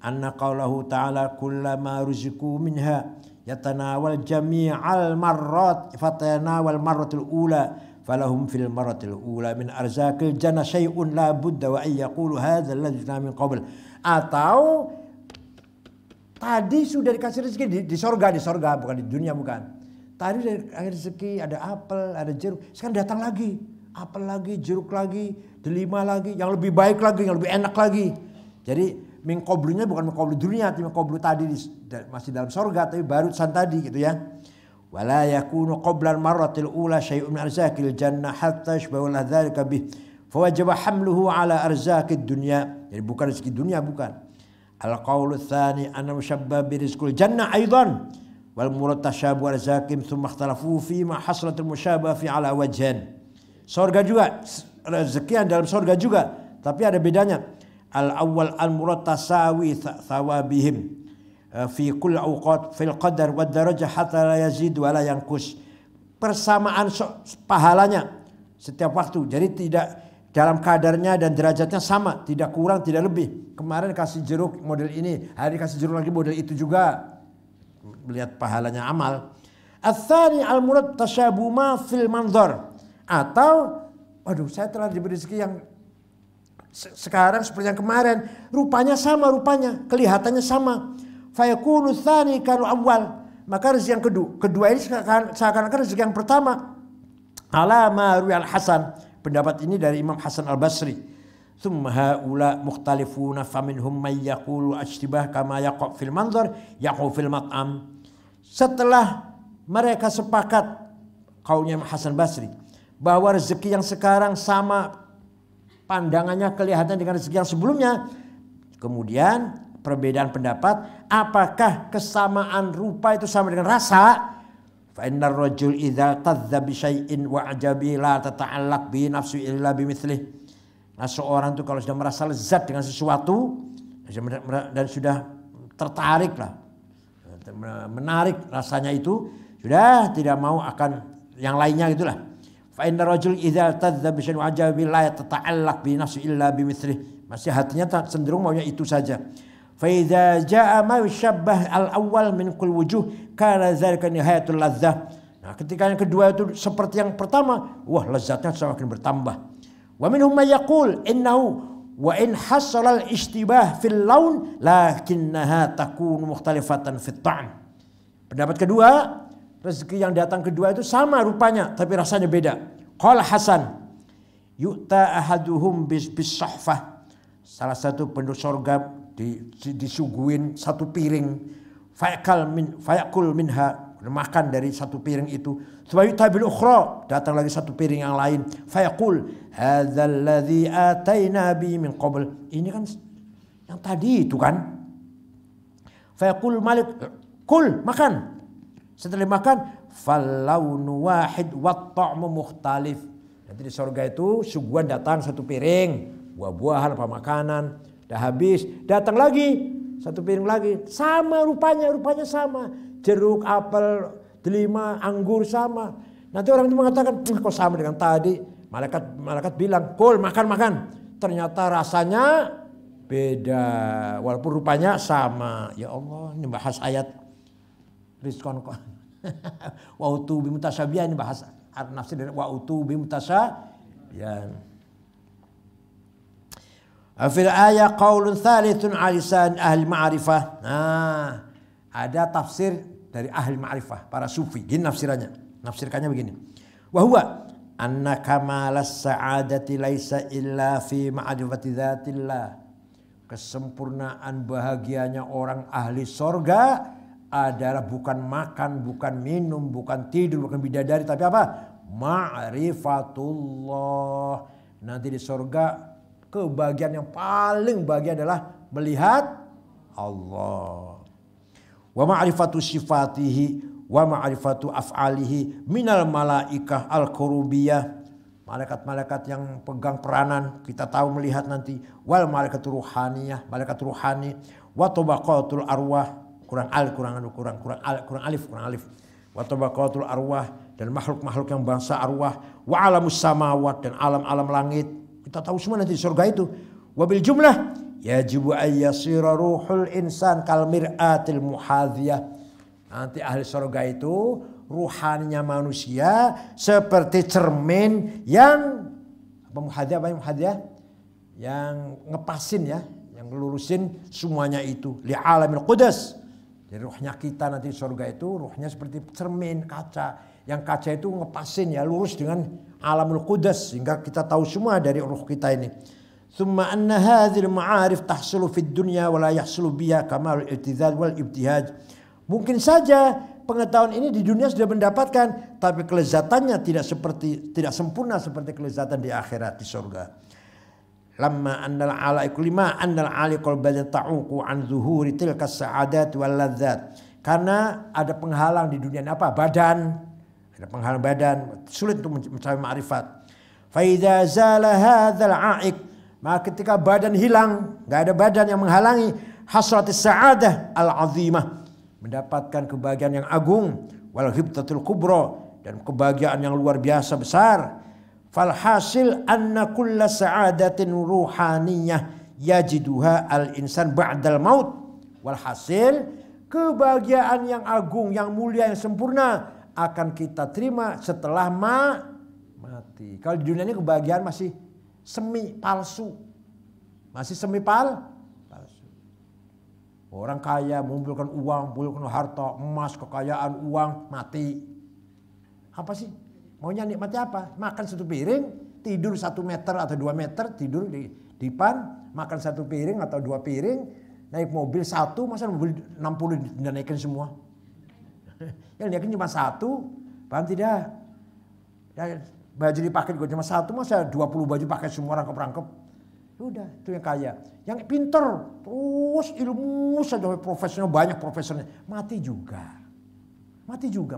anna qaulahu ta'ala kullama ruziqu minha yatanawal jami'al marrat fatanawal marratul ula falahum fil maratil ula min arzaqil jannah syai'un la budda wa ay yaqulu hadzal ladzi min qabl. Atau tadi sudah dikasih rezeki di sorga bukan di dunia, bukan. Tadi sudah dikasih rezeki, ada apel, ada jeruk, sekarang datang lagi apel lagi, jeruk lagi, delima lagi, yang lebih baik lagi, yang lebih enak lagi. Jadi min qablunya bukan min qablu dunia, min qablu tadi masih dalam sorga tapi barusan tadi gitu ya. Wala yakunu qabla al-marratil ula syai'un min arzaqil jannah hatta yashbahu dzalika bih fawajaba hamluhu ala arzaqid dunya. Jadi bukan rezeki dunia, bukan. Al-qaulu tsani anna mushabba bi rizqil jannah aidan wal murad tashabu arzaqim thumma ikhtalafu fi ma hasalatul musyabah fi ala wajhan. Surga juga rezeki yang dalam surga juga, tapi ada bedanya. Al-awwal al-murad tasawi thawabihim fi kulli awqat fil qadar wa darajah hatta la yazid wa la yanqus. Persamaan pahalanya setiap waktu. Jadi tidak dalam kadarnya dan derajatnya sama, tidak kurang, tidak lebih. Kemarin kasih jeruk model ini, hari kasih jeruk lagi model itu juga. Melihat pahalanya amal. Ats-tsani al-murad tashabu ma fil manzar. Atau waduh, saya telah diberi rezeki yang sekarang seperti yang kemarin, rupanya sama, kelihatannya sama. Fayakunu tsani kal awal, maka rezeki yang kedua ini seakan-akan rezeki yang pertama. Ala ma ruwi al-Hasan, pendapat ini dari Imam Hasan Al-Basri. Tsumma haula mukhtalifuna faminhum may yaqulu ashtibah kama yaqa fil manzar yaqa fil mat'am. Setelah mereka sepakat, kaulnya Imam Hasan Basri, bahwa rezeki yang sekarang sama pandangannya kelihatan dengan rezeki yang sebelumnya, kemudian perbedaan pendapat, apakah kesamaan rupa itu sama dengan rasa? Fa innar rajul idza tadza bi syai'in wa ajabi la tata'allaq bi nafsi illa bimithlih. Nah, seorang itu kalau sudah merasa lezat dengan sesuatu dan sudah tertarik lah, menarik rasanya itu, sudah tidak mau akan yang lainnya gitulah. Fa innar rajul idza tadza bi syai'in wa ajabi la tata'allaq bi nafsi illa bimithlih. Masih hatinya cenderung maunya itu saja. Fa idza jaa ma yushabbah al-awwal min kulli wujuh kana dzalika nihayatul ladzah. Nah, ketika yang kedua itu seperti yang pertama, wah lezatnya semakin bertambah. Wa minhum may yaqul innahu wa in hasala al-ishtibah fil laun lakinnaha takunu mukhtalifatan fit ta'am. Pendapat kedua, rezeki yang datang kedua itu sama rupanya tapi rasanya beda. Qala Hasan, yu'ta ahaduhum bis-sahfah. Salah satu penduduk surga disuguhin satu piring, fayakul minha, makan dari satu piring itu. Tabil ukhra, datang lagi satu piring yang lain, fayakul hadzal ladzi ataina bi min qabl. Ini kan yang tadi itu kan. Fayakul malik, kul, makan. Setelah makan, fallaunu wahid wat ta'mu mukhtalif. Nanti di surga itu suguhan datang satu piring, buah-buahan apa makanan. Dah habis, datang lagi satu piring lagi, sama rupanya sama, jeruk, apel, delima, anggur sama. Nanti orang itu mengatakan, kok sama dengan tadi? Malaikat bilang, kul, makan. Ternyata rasanya beda, walaupun rupanya sama. Ya Allah, ini bahas ayat rizqan kok. Wa utu bimutasyabihan, ini bahas nafsir dari wa utu bimutasyabihan. Fil ayat qaulun thalithun alisan ahli ma'rifah. Nah, ada tafsir dari ahli ma'rifah, para sufi. Gini nafsirkannya begini. Wa huwa anna kamalas sa'adati laisa illa fi ma'rifati dzatillah. Kesempurnaan bahagianya orang ahli sorga adalah bukan makan, bukan minum, bukan tidur, bukan bidadari, tapi apa? Ma'rifatullah. Nanti di sorga kebahagiaan yang paling bahagia adalah melihat Allah. Wa ma'rifatu sifatihi wa ma'rifatu af'alihi minal malaikah al-qurubiyah. Malaikat-malaikat yang pegang peranan kita tahu melihat nanti. Wal malaikatul ruhaniyah, malaikat ruhani. Wa tabaqatul arwah, kurang alif. Wa tabaqatul arwah, dan makhluk-makhluk yang bangsa arwah. Wa alamus samawat, dan alam-alam langit. Kita tahu semua nanti di surga itu. Wabil jumlah yajibu ayyasira ruhul insan kal mir'atil muhadhiyah. Nanti ahli surga itu ruhaninya manusia seperti cermin yang muhadhiyah, yang ngepasin ya, yang ngelurusin semuanya itu. Li alamil quds. Jadi ruhnya kita nanti di surga itu ruhnya seperti cermin kaca. Yang kaca itu ngepasin ya, lurus dengan alamul quds sehingga kita tahu semua dari ruh kita ini. Tsumma anna hadhil ma'arif tahsulu fid dunya wa la yahsulu biha kamalul i'tizal wal ibtihaj. Mungkin saja pengetahuan ini di dunia sudah mendapatkan, tapi kelezatannya tidak sempurna seperti kelezatan di akhirat di surga. Lamma annal alaiq lima annal aliqul badan ta'uqu an zuhuri tilka sa'adat wal ladzat. Karena ada penghalang di dunia ini apa? Badan. Ada penghalang badan, sulit untuk mencapai ma'rifat. Fa idza zala hadzal 'a'iq, maka ketika badan hilang, enggak ada badan yang menghalangi, hasratis sa'adah al-'azimah, mendapatkan kebahagiaan yang agung, wal hibtatul kubra, dan kebahagiaan yang luar biasa besar. Fal hasil anna kulla sa'adatin ruhaniyah yajiduha al-insan ba'dal maut. Wal hasil kebahagiaan yang agung, yang mulia, yang sempurna akan kita terima setelah mati. Kalau di dunia ini kebahagiaan masih semi palsu. Palsu. Orang kaya mengumpulkan uang, mengumpulkan harta, emas, kekayaan, uang, mati. Apa sih? Maunya nikmati apa? Makan satu piring, tidur 1 meter atau 2 meter, tidur di dipan, makan satu piring atau 2 piring, naik mobil 1, masa mobil 60 dinaikin semua? Yang dia cuma 1, paham tidak? Ya, baju dipakai juga cuma 1, masa 20 baju pakai semua rangkep-rangkep? Udah, itu yang kaya. Yang pinter, terus ilmu saja profesional, banyak profesornya. Mati juga,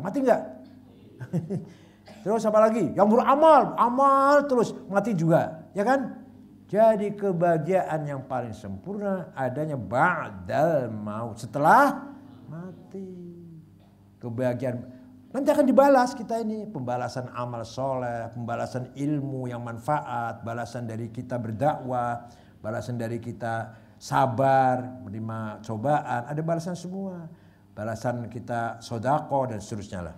mati enggak? Terus apa lagi? Yang beramal terus, mati juga, ya kan? Jadi kebahagiaan yang paling sempurna adanya ba'dal maut, setelah mati. Kebahagiaan nanti akan dibalas kita ini, pembalasan amal soleh, pembalasan ilmu yang manfaat, balasan dari kita berdakwah, balasan dari kita sabar, menerima cobaan, ada balasan semua. Balasan kita sodako dan seterusnya lah.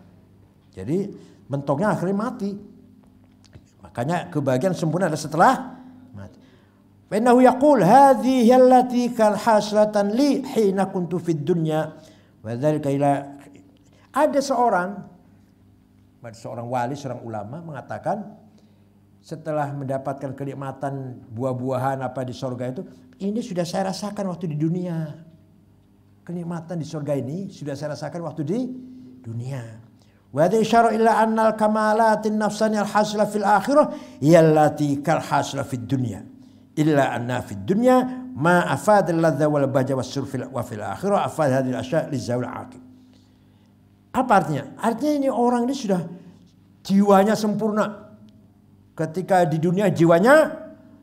Jadi mentoknya akhirnya mati. Makanya kebahagiaan sempurna adalah setelah mati. Wa innahu yaqul hadhihi allati kal haslatan li hina kuntu fid dunya wa dzalika ila. Ada seorang wali, seorang ulama mengatakan setelah mendapatkan kenikmatan buah-buahan apa di surga itu, ini sudah saya rasakan waktu di dunia. Kenikmatan di surga ini sudah saya rasakan waktu di dunia. Wa hadha isyara ila anna al-kamalatin nafsaniyal hasila fil akhirah yallati kal hasila fid dunya. Illa anna fid dunya ma afad al-ladza wal bahja was surf wa fil akhirah afad hadhihi al-asya' lizawil aqil. Apa artinya? Artinya ini orang ini sudah jiwanya sempurna. Ketika di dunia jiwanya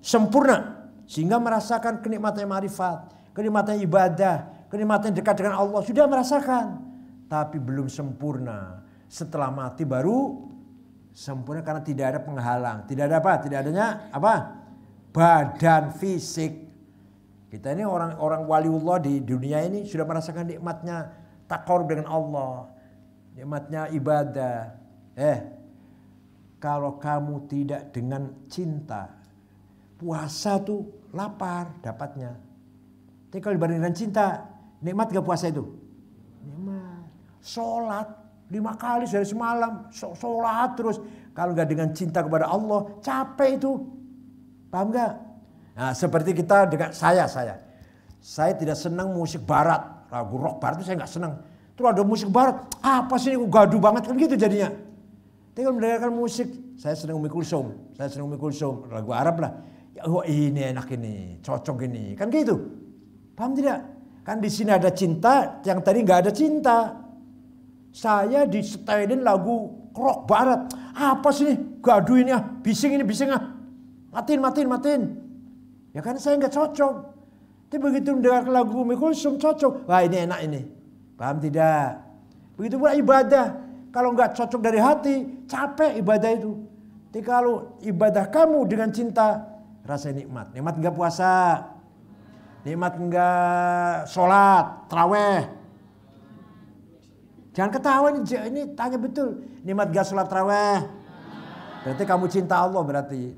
sempurna sehingga merasakan kenikmatan ma'rifat, kenikmatan ibadah, kenikmatan dekat dengan Allah sudah merasakan, tapi belum sempurna. Setelah mati baru sempurna karena tidak ada penghalang, tidak ada apa? Tidak adanya apa? Badan fisik. Kita ini orang-orang waliullah di dunia ini sudah merasakan nikmatnya taqarrub dengan Allah, nikmatnya ibadah. Kalau kamu tidak dengan cinta, puasa tuh lapar dapatnya. Tapi kalau dibanding dengan cinta, nikmat gak puasa itu? Nikmat. Sholat 5 kali sehari semalam, sholat terus. Kalau gak dengan cinta kepada Allah, capek itu. Paham gak? Nah seperti kita dengan saya tidak senang musik barat. Lagu rock barat itu saya gak senang. Terus ada musik barat, apa sih ini gaduh banget kan gitu jadinya. Tapi kalau mendengarkan musik, saya senang Umi Kulsum, lagu Arab lah. Oh ini enak ini, cocok ini, kan gitu. Paham tidak? Kan di sini ada cinta, yang tadi nggak ada cinta. Saya disetelin lagu rock barat, apa sih ini? Gaduh ini bising matiin. Ya kan saya nggak cocok. Tapi begitu mendengarkan lagu Umi Kulsum cocok, wah ini enak ini. Paham tidak? Begitu pula ibadah. Kalau nggak cocok dari hati, capek ibadah itu. Tapi kalau ibadah kamu dengan cinta, rasa nikmat. Nikmat nggak puasa, nikmat nggak sholat, taraweh. Jangan ketawa ini tanya betul. Nikmat nggak sholat taraweh. Berarti kamu cinta Allah berarti.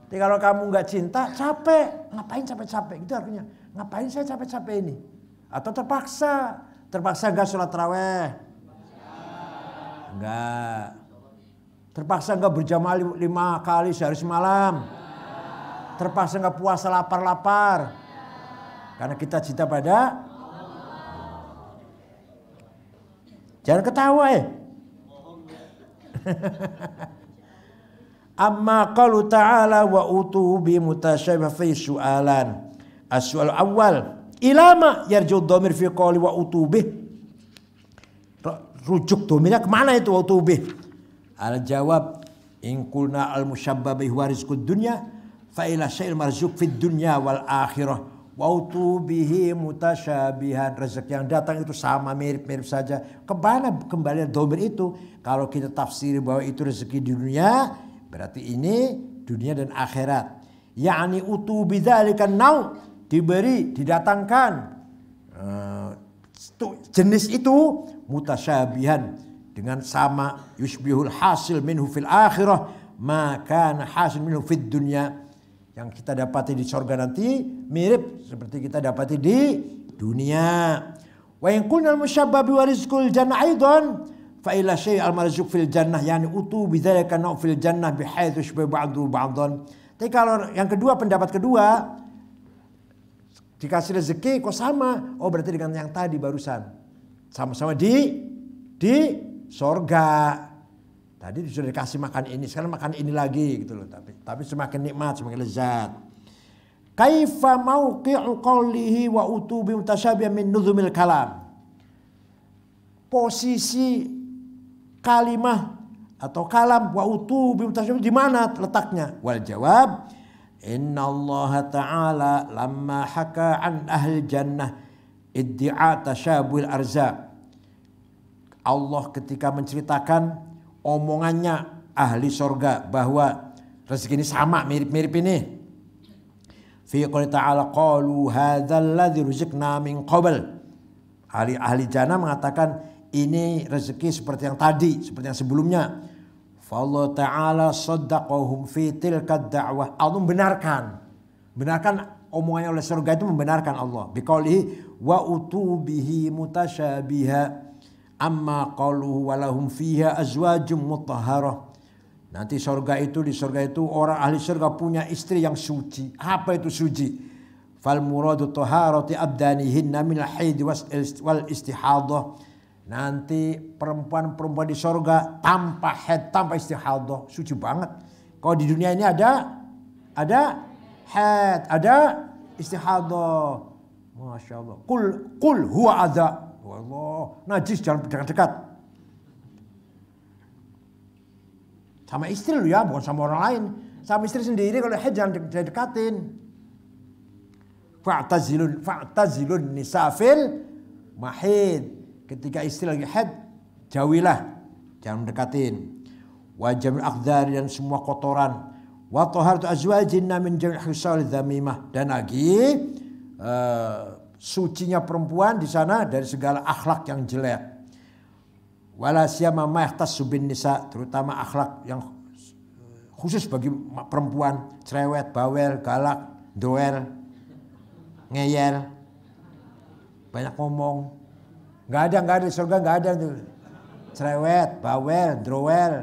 Tapi kalau kamu nggak cinta, capek. Ngapain capek-capek? Itu artinya. Ngapain saya capek-capek ini? Atau terpaksa enggak sholat taraweh? Enggak. Terpaksa enggak berjamaah 5 kali sehari semalam? Terpaksa enggak puasa lapar-lapar? Karena kita cinta pada jangan ketawa Amma qalu ta'ala wa utubi mutasyabih fi su'alan. As-su'al awal ilama yarju dhamir fi qawli wa utubih. Rujuk dhamirnya kemana itu wa utubih? Al jawab in qulna al musyabbabih wa rizqud dunya fa ila syai'il marzuq fid dunya wal akhirah wa utubihi mutasyabihan. Rezeki yang datang itu sama mirip-mirip saja. Kemana kembali dhamir itu? Kalau kita tafsir bahwa itu rezeki di dunia, berarti ini dunia dan akhirat. Yani utubi dzalika nau, didatangkan jenis itu mutasyabihan dengan sama yusbihul hasil minhu fil akhirah maka hasil minhu fid dunya. Yang kita dapati di surga nanti mirip seperti kita dapati di dunia. Wa in qulna al musyabbab wa rizqul jannah aidan fa ila syai' al marzuq fil jannah yani utu bidzalika nau fil jannah bihaitsu yushbihu ba'du ba'dhan. Tapi kalau yang kedua, pendapat kedua, dikasih rezeki kok sama. Oh berarti dengan yang tadi barusan. Sama-sama di surga. Tadi sudah dikasih makan ini, sekarang makan ini lagi gitu loh. Tapi semakin nikmat, semakin lezat. Kaifa mauqi'u qawlihi wa utubi mutasyabihan min nuzumil kalam. Posisi kalimah atau kalam wa utubi mutasyabihan di mana letaknya? Wal jawab Inna Allah Ta'ala lamma haka an ahli jannah iddi'a tasyabuhil arzaq. Allah ketika menceritakan omongannya ahli surga bahwa rezeki ini sama mirip-mirip ini. Fi qouli ta'ala qalu hadzal ladzi ruziqna min qabl. Ahli jannah mengatakan ini rezeki seperti yang tadi, seperti yang sebelumnya. Fa Allah Ta'ala saddaqahum fi tilka da'wah. Allah membenarkan omongannya oleh surga itu, membenarkan Allah. Biqaulihi wa utubihi mutasyabiha amma qaluhu walahum fiha azwajum mutahharah. Nanti di surga itu orang ahli surga punya istri yang suci. Apa itu suci? Fal muradu taharati abdanihinna min al-haid wal istihadah. Nanti perempuan-perempuan di surga tanpa haid, tanpa istihadah, suci banget. Kalau di dunia ini ada haid, ada istihadah. Masya Allah. Qul huwa adza. Wallah, najis, jangan dekat-dekat. Sama istri lu ya, bukan sama orang lain. Sama istri sendiri kalau haid jangan didekatin. Fa'tazilun nisa fil mahid. Ketika istri lagi haid, jauhilah, jangan mendekatin. Wajamul akhdari, dan semua kotoran. Wa taharatu azwajinna min jami'i khisal dzamimah. Dan lagi sucinya perempuan di sana dari segala akhlak yang jelek. Wala siyama ma yahtassu bin nisa, terutama akhlak yang khusus bagi perempuan, cerewet, bawel, galak, doel, ngeyel, banyak ngomong. Enggak ada di surga, enggak ada tuh. Cerewet, bawel, drowel.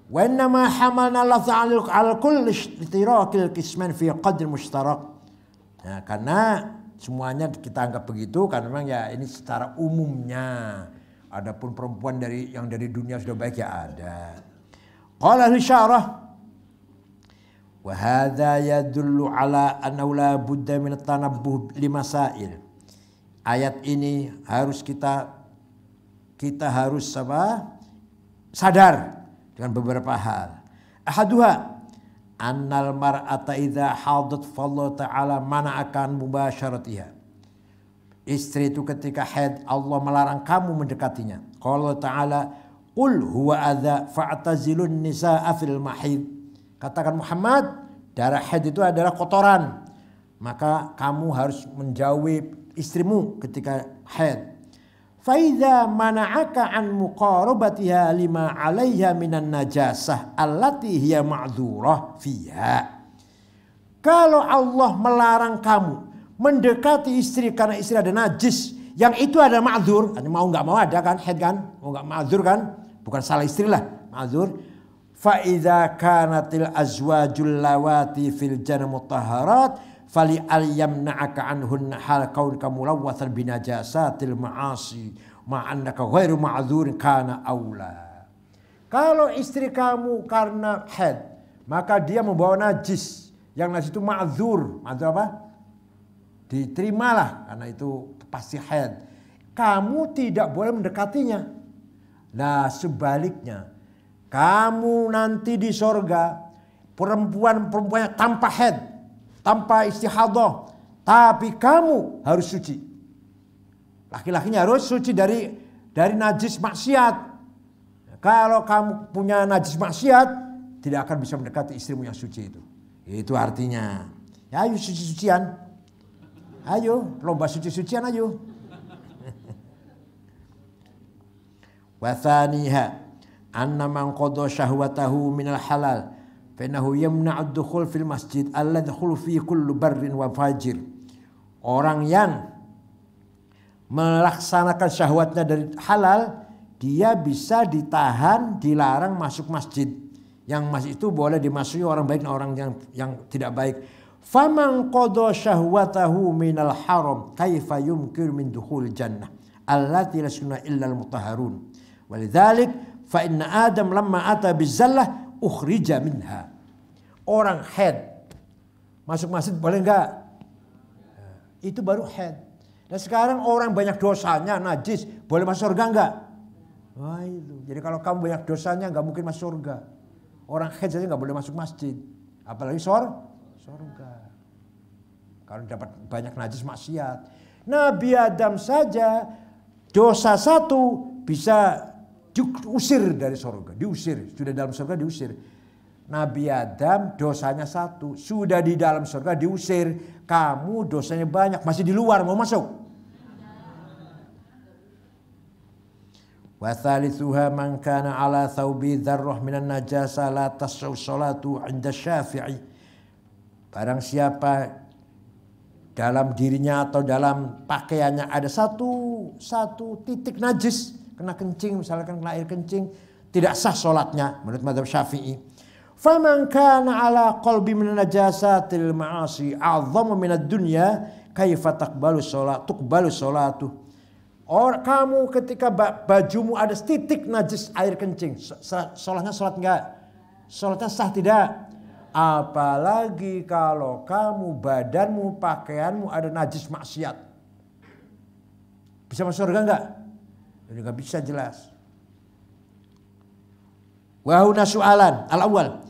Wa inna ma hamalna lafza 'ala kulli ishtirakil qisman fi qadr mushtarak. Nah, karena semuanya kita anggap begitu karena memang ya ini secara umumnya. Adapun perempuan yang dari dunia sudah baik ya ada. Qala al-isyarah wa hadza yadullu ala annahu la budda min at-tanabbuh li masail. Ayat ini harus kita harus sadar dengan beberapa hal. Ahaduha annal mar'ata idza hadat fallahu ta'ala mana'akan mubasyaratiha. Istri itu ketika haid Allah melarang kamu mendekatinya. Qala ta'ala qul huwa adza fa'tazilun nisaa fil mahid. Katakan Muhammad, darah haid itu adalah kotoran. Maka kamu harus menjauhi istrimu ketika haid. Fa idza mana'aka an muqarabatiha lima 'alaiha minan najasah allati hiya ma'dzurah fiha. Kalau Allah melarang kamu mendekati istri karena istri ada najis, yang itu ada ma'dzur, mau enggak mau ada kan haid kan, mau enggak ma'dzur kan, bukan salah istri lah, ma'dzur. Fa idza kanatil azwajul lawati fil jannah mutahharat fali al yamna'aka anhunna hal kaunika mulawwathal binajasatil ma'asi ma'annaka ghairu ma'dzurin kana aula. Kalau istri kamu karena haid, maka dia membawa najis. Yang najis itu ma'dzur. Ma'dzur apa? Diterimalah karena itu pasti haid. Kamu tidak boleh mendekatinya. Nah, sebaliknya, kamu nanti di sorga perempuan-perempuannya tanpa haid, tanpa istihadah, tapi kamu harus suci. Laki-lakinya harus suci dari najis maksiat. Kalau kamu punya najis maksiat, tidak akan bisa mendekati istrimu yang suci itu. Itu artinya, ya ayo suci-sucian. Ayo, lomba suci-sucian ayo. Wa thaniha anna man qada syahwatahu minal halal fa innahu yamna'u ad-dukhul fil masjid alladhi yadkhulu fihi kullu barrin wa fajir. Orang yang melaksanakan syahwatnya dari halal, dia bisa ditahan, dilarang masuk masjid. Yang masjid itu boleh dimasuki orang baik dan orang yang tidak baik. Faman qada syahwatahu minal haram kaifa yumkin min dukhul jannah allati la sunna illa al mutahharun. Walidzalik fa inna adam lamma ata bizallah ukhrija minha. Orang haid masuk masjid boleh enggak? Itu baru haid. Nah sekarang orang banyak dosanya najis, boleh masuk surga enggak? Wah itu. Jadi kalau kamu banyak dosanya enggak mungkin masuk surga. Orang haid saja enggak boleh masuk masjid, apalagi surga. Kalau dapat banyak najis maksiat. Nabi Adam saja dosa satu bisa diusir dari surga. Diusir. Sudah dalam surga diusir. Nabi Adam dosanya 1, sudah di dalam surga diusir. Kamu dosanya banyak, masih di luar, mau masuk. Wa thalithuha man kana ala thawbi dzarrah minan najasa la tasau salatu 'inda Syafi'i. Barang siapa dalam dirinya atau dalam pakaiannya ada satu titik najis, kena kencing misalkan, kena air kencing, tidak sah sholatnya menurut mazhab Syafi'i. Faman kana ala qalbi min najasatil ma'asi a'dhamu min ad-dunya kaifa tuqbalu sholatu. Kamu ketika bajumu ada setitik najis air kencing, sholatnya sholat enggak? Sholatnya sah tidak? Apalagi kalau kamu badanmu, pakaianmu ada najis maksiat. Bisa masuk surga enggak? Jadi enggak bisa jelas. Wa huna su'alan al-awwal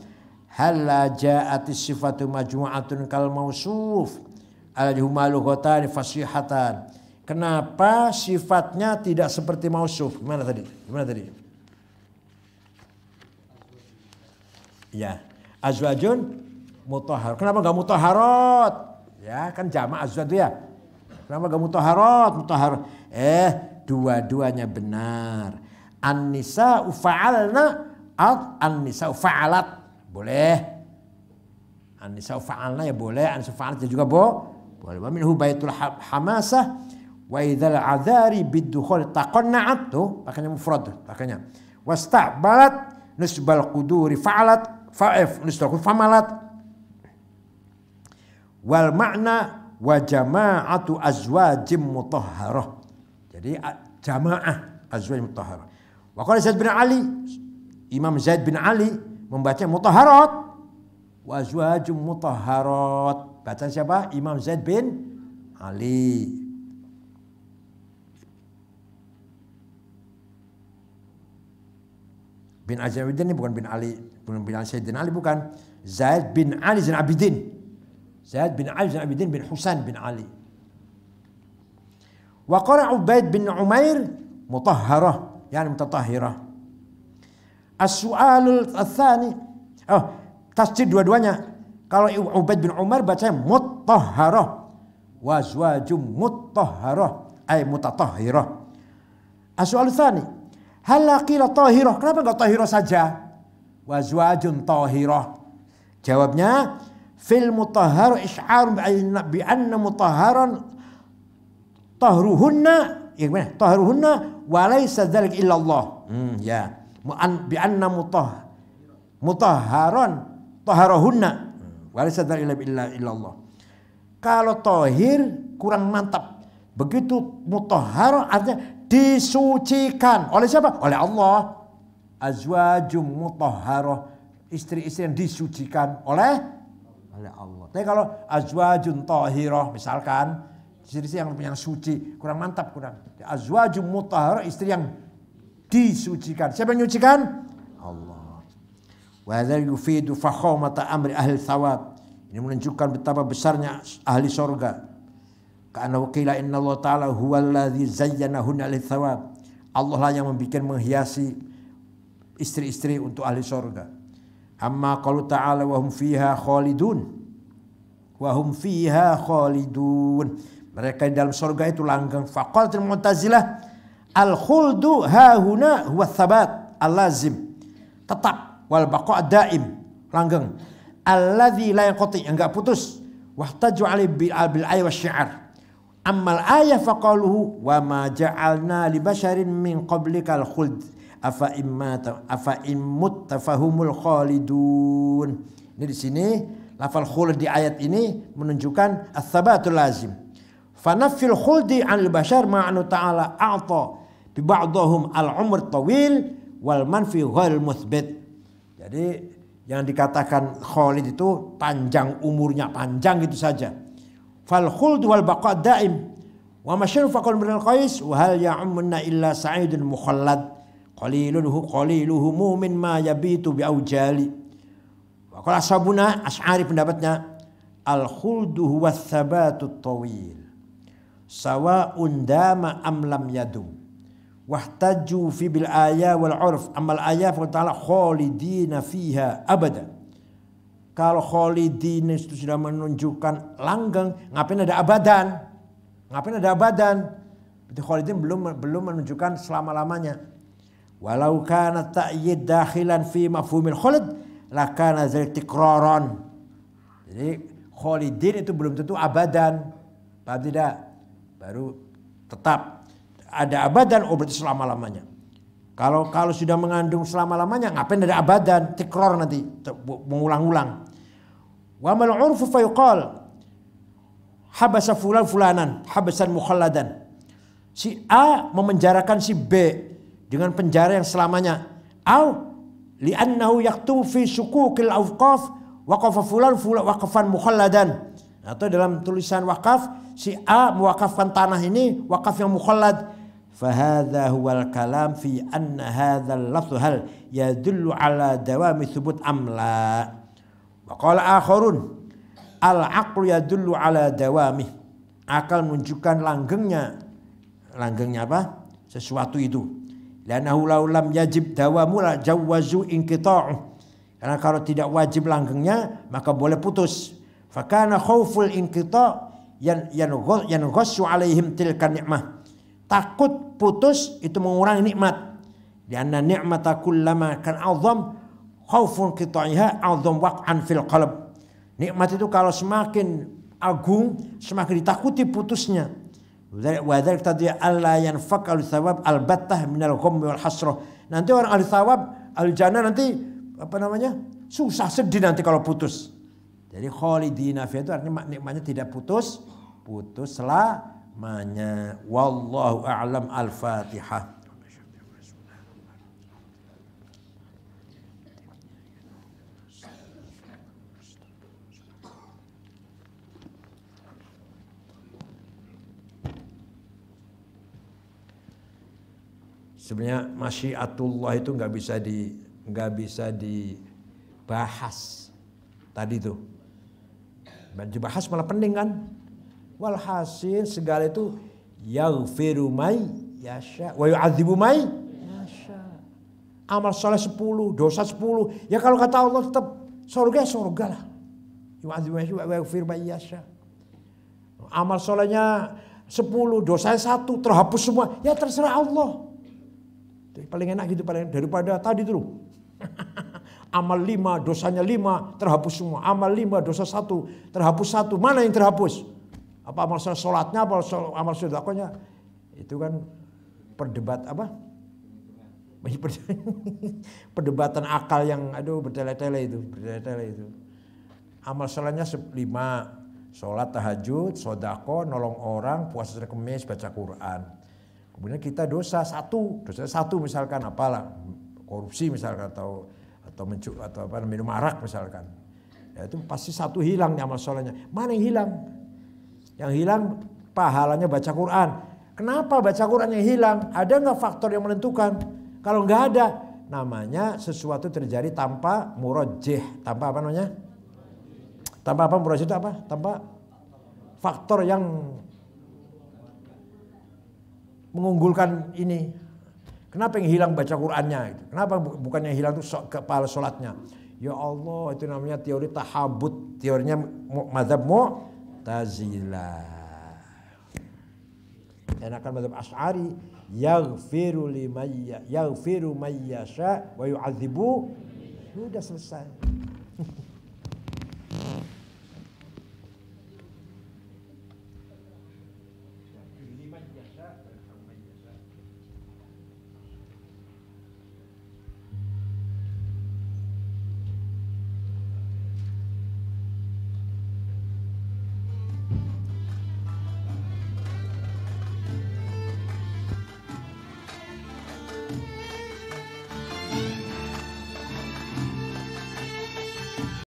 hal la ja'atis sifatu majmu'atun kal mausuf alladhuma lughatan fasihatan. Kenapa sifatnya tidak seperti mausuf? Gimana tadi? Ya, azwajun mutahhar. Kenapa enggak mutahharat? Ya, kan jamak azwaj ya. Kenapa enggak mutahhar? Dua-duanya benar. An-nisa'u fa'alna an-nisa'u fa'alat boleh, an-nisa'u fa'alna ya boleh, an-nisa'u fa'alat juga boleh. Wa minhu baitul hamasah wa idzal adzari bidukhul taqanna'at, tuh pakainya mufrad tuh pakainya. Wasta'balat nisbal quduri fa'alat fa'if nisbal famalat. Wal ma'na wa jama'atu azwajim mutahharah. Jadi jamaah azwajim mutahharah. Wa qala Zaid bin Ali, Imam Zaid bin Ali membaca mutahharat wa azwajum mutahharat. Baca siapa? Imam Zaid bin Ali. Bin Azwajuddin ini bukan bin Ali, bukan bin Ali Sayyidina Ali, bukan. Zaid bin Ali Zain Abidin. Zaid bin Ali Zain Abidin bin Husain bin Ali. Wa qala Ubaid bin Umair mutahharah, yani mutatahhirah. As-su'alul tsani. Tasdid dua-duanya. Kalau Ubaid bin Umar bacanya mutahharah wa azwajum mutahharah ay mutatahhirah. As-su'alul tsani. Hal qila tahirah? Kenapa enggak tahirah saja? Wa azwajun tahirah. Jawabnya fil mutahhar isy'ar bi anna mutahharan tahruhunna, ya gimana? Tahruhunna wa laysa dzalik illa Allah. Ya. Bi anna mutahharan taharahunna walaysa illa Allah. Kalau tahir kurang mantap. Begitu mutahhar artinya disucikan oleh siapa? Oleh Allah. Azwajum mutahharah, istri-istri yang disucikan oleh Allah. Tapi kalau azwajun tahirah misalkan istri yang suci, kurang mantap, kurang. Azwajum mutahharah, istri yang disucikan. Siapa yang menyucikan? Allah. Wa hadzal yufidu fakhamata amri ahli thawab. Ini menunjukkan betapa besarnya ahli surga. Karena qila inna Allah taala huwallazi zayyanahunna ahli thawab. Allah lah yang menghiasi istri-istri untuk ahli surga. Amma qalu ta'ala wa hum fiha khalidun. Wa hum fiha khalidun. Mereka di dalam surga itu langgeng. Faqalatul Mu'tazilah al-khuldu hahuna huwa thabat al-lazim, tetap, wal baqa' daim, langgeng, alladzi la yanqati, enggak putus. Wahtaju alai bil ayat wasyi'ar. Ammal ayah faqaluhu wa ma ja'alna li basharin min qablikal khuld afa immut tafahumul khalidun. Ini di sini lafal khuld di ayat ini menunjukkan ats-tsabatul lazim. Fanafil khuldi 'anil bashar ma'anu ta'ala a'ta bi ba'dhum al-umr tawil wal manfi ghair muthbit. Jadi yang dikatakan khalid itu panjang umurnya, panjang gitu saja. Fal khuld wal baqa daim wa masyru faqul min al-qais wa hal ya'umuna illa sa'idun mukhallad qaliluhu mu'min ma yabitu bi aujali. Wa qala ashabuna Asy'ari pendapatnya al khuldu huwa tsabatut tawil sawa'un dama am lam yadum wahtaju fi bil ayat wal urf amal ayat fa ta'ala khalidina fiha abada Kalau kholidin itu sudah menunjukkan langgeng, ngapain ada abadan? Ngapain ada abadan? Berarti kholidin belum menunjukkan selama-lamanya. Walau kana ta'yid dakhilan fi mafhumil khulud lakana dzalik tikraran. Jadi kholidin itu belum tentu abadan. Paham tidak? Baru tetap ada abadan, oh berarti selama-lamanya. Kalau sudah mengandung selama-lamanya, ngapain ada abadan? Tikrar nanti, mengulang-ulang. Wa mal 'urfu fa yuqal habasa fulanan habasan mukhalladan. Si A memenjarakan si B dengan penjara yang selamanya. Au li'annahu yaktubu fi sukukil awqaf waqafa fulan waqafan mukhalladan. Atau dalam tulisan wakaf si A mewakafkan tanah ini wakaf yang mukhallad. Fahadha huwal kalam fi anna hadzal lafdh hal yadullu ala dawami thubut amla. Wa qala akharun al-aqlu yadullu ala dawami. Akal menunjukkan langgengnya apa? Sesuatu itu. Li'annahu law lam yajib dawamu la jawazu inqita'u. Karena kalau tidak wajib langgengnya maka boleh putus. Fakana khauful inqita' yanghassu alaihim tilka ni'mah. Takut putus itu mengurangi nikmat. Karena ni'mata kullama kan azam khaufun qita'iha azam waq'an fil qalb. Nikmat itu kalau semakin agung semakin ditakuti putusnya. Wa dzalik tadi alla yanfaq al-thawab al-battah minal ghammi wal hasrah. Nanti orang ahli thawab al-jannah nanti susah sedih nanti kalau putus. Jadi khalidina fi itu artinya nikmatnya tidak putus selamanya. Wallahu a'lam. Al-Fatihah. Sebenarnya masyiatullah itu nggak bisa dibahas tadi tuh. Dibahas malah penting kan. Walhasil segala itu yaghfiru may yasha wa yu'adzibu may yasha. Amal soleh 10, dosa 10. Ya kalau kata Allah tetap surga lah. Yu'adzibu may yasha wa yaghfiru may yasha. Amal solehnya 10, dosanya 1, terhapus semua. Ya terserah Allah. Paling enak gitu, paling daripada tadi tuh. Amal 5, dosanya 5, terhapus semua. Amal 5, dosa 1, terhapus 1. Mana yang terhapus? Apa amal sholatnya, apa amal sedekahnya? Itu kan perdebatan akal yang bertele-tele itu. Amal sholatnya 5, sholat tahajud, sedekah, nolong orang, puasa Senin Kamis, baca Quran. Kemudian kita dosa 1 misalkan apalah, korupsi misalkan atau minum arak misalkan. Ya itu pasti 1 hilang nih amal solehnya. Mana yang hilang? Yang hilang pahalanya baca Quran. Kenapa baca Quran yang hilang? Ada nggak faktor yang menentukan? Kalau nggak ada, namanya sesuatu terjadi tanpa murajjih, tanpa apa namanya? Tanpa apa murajjih itu apa? Tanpa faktor yang mengunggulkan ini. Kenapa yang hilang baca Qur'annya? Kenapa bukan yang hilang itu kepala sholatnya? Ya Allah, itu namanya teori tahabut, teorinya mazhab Mu'tazilah. Enakan mazhab Asy'ari, yaghfiru may yasha wa yu'adzibu. Sudah selesai.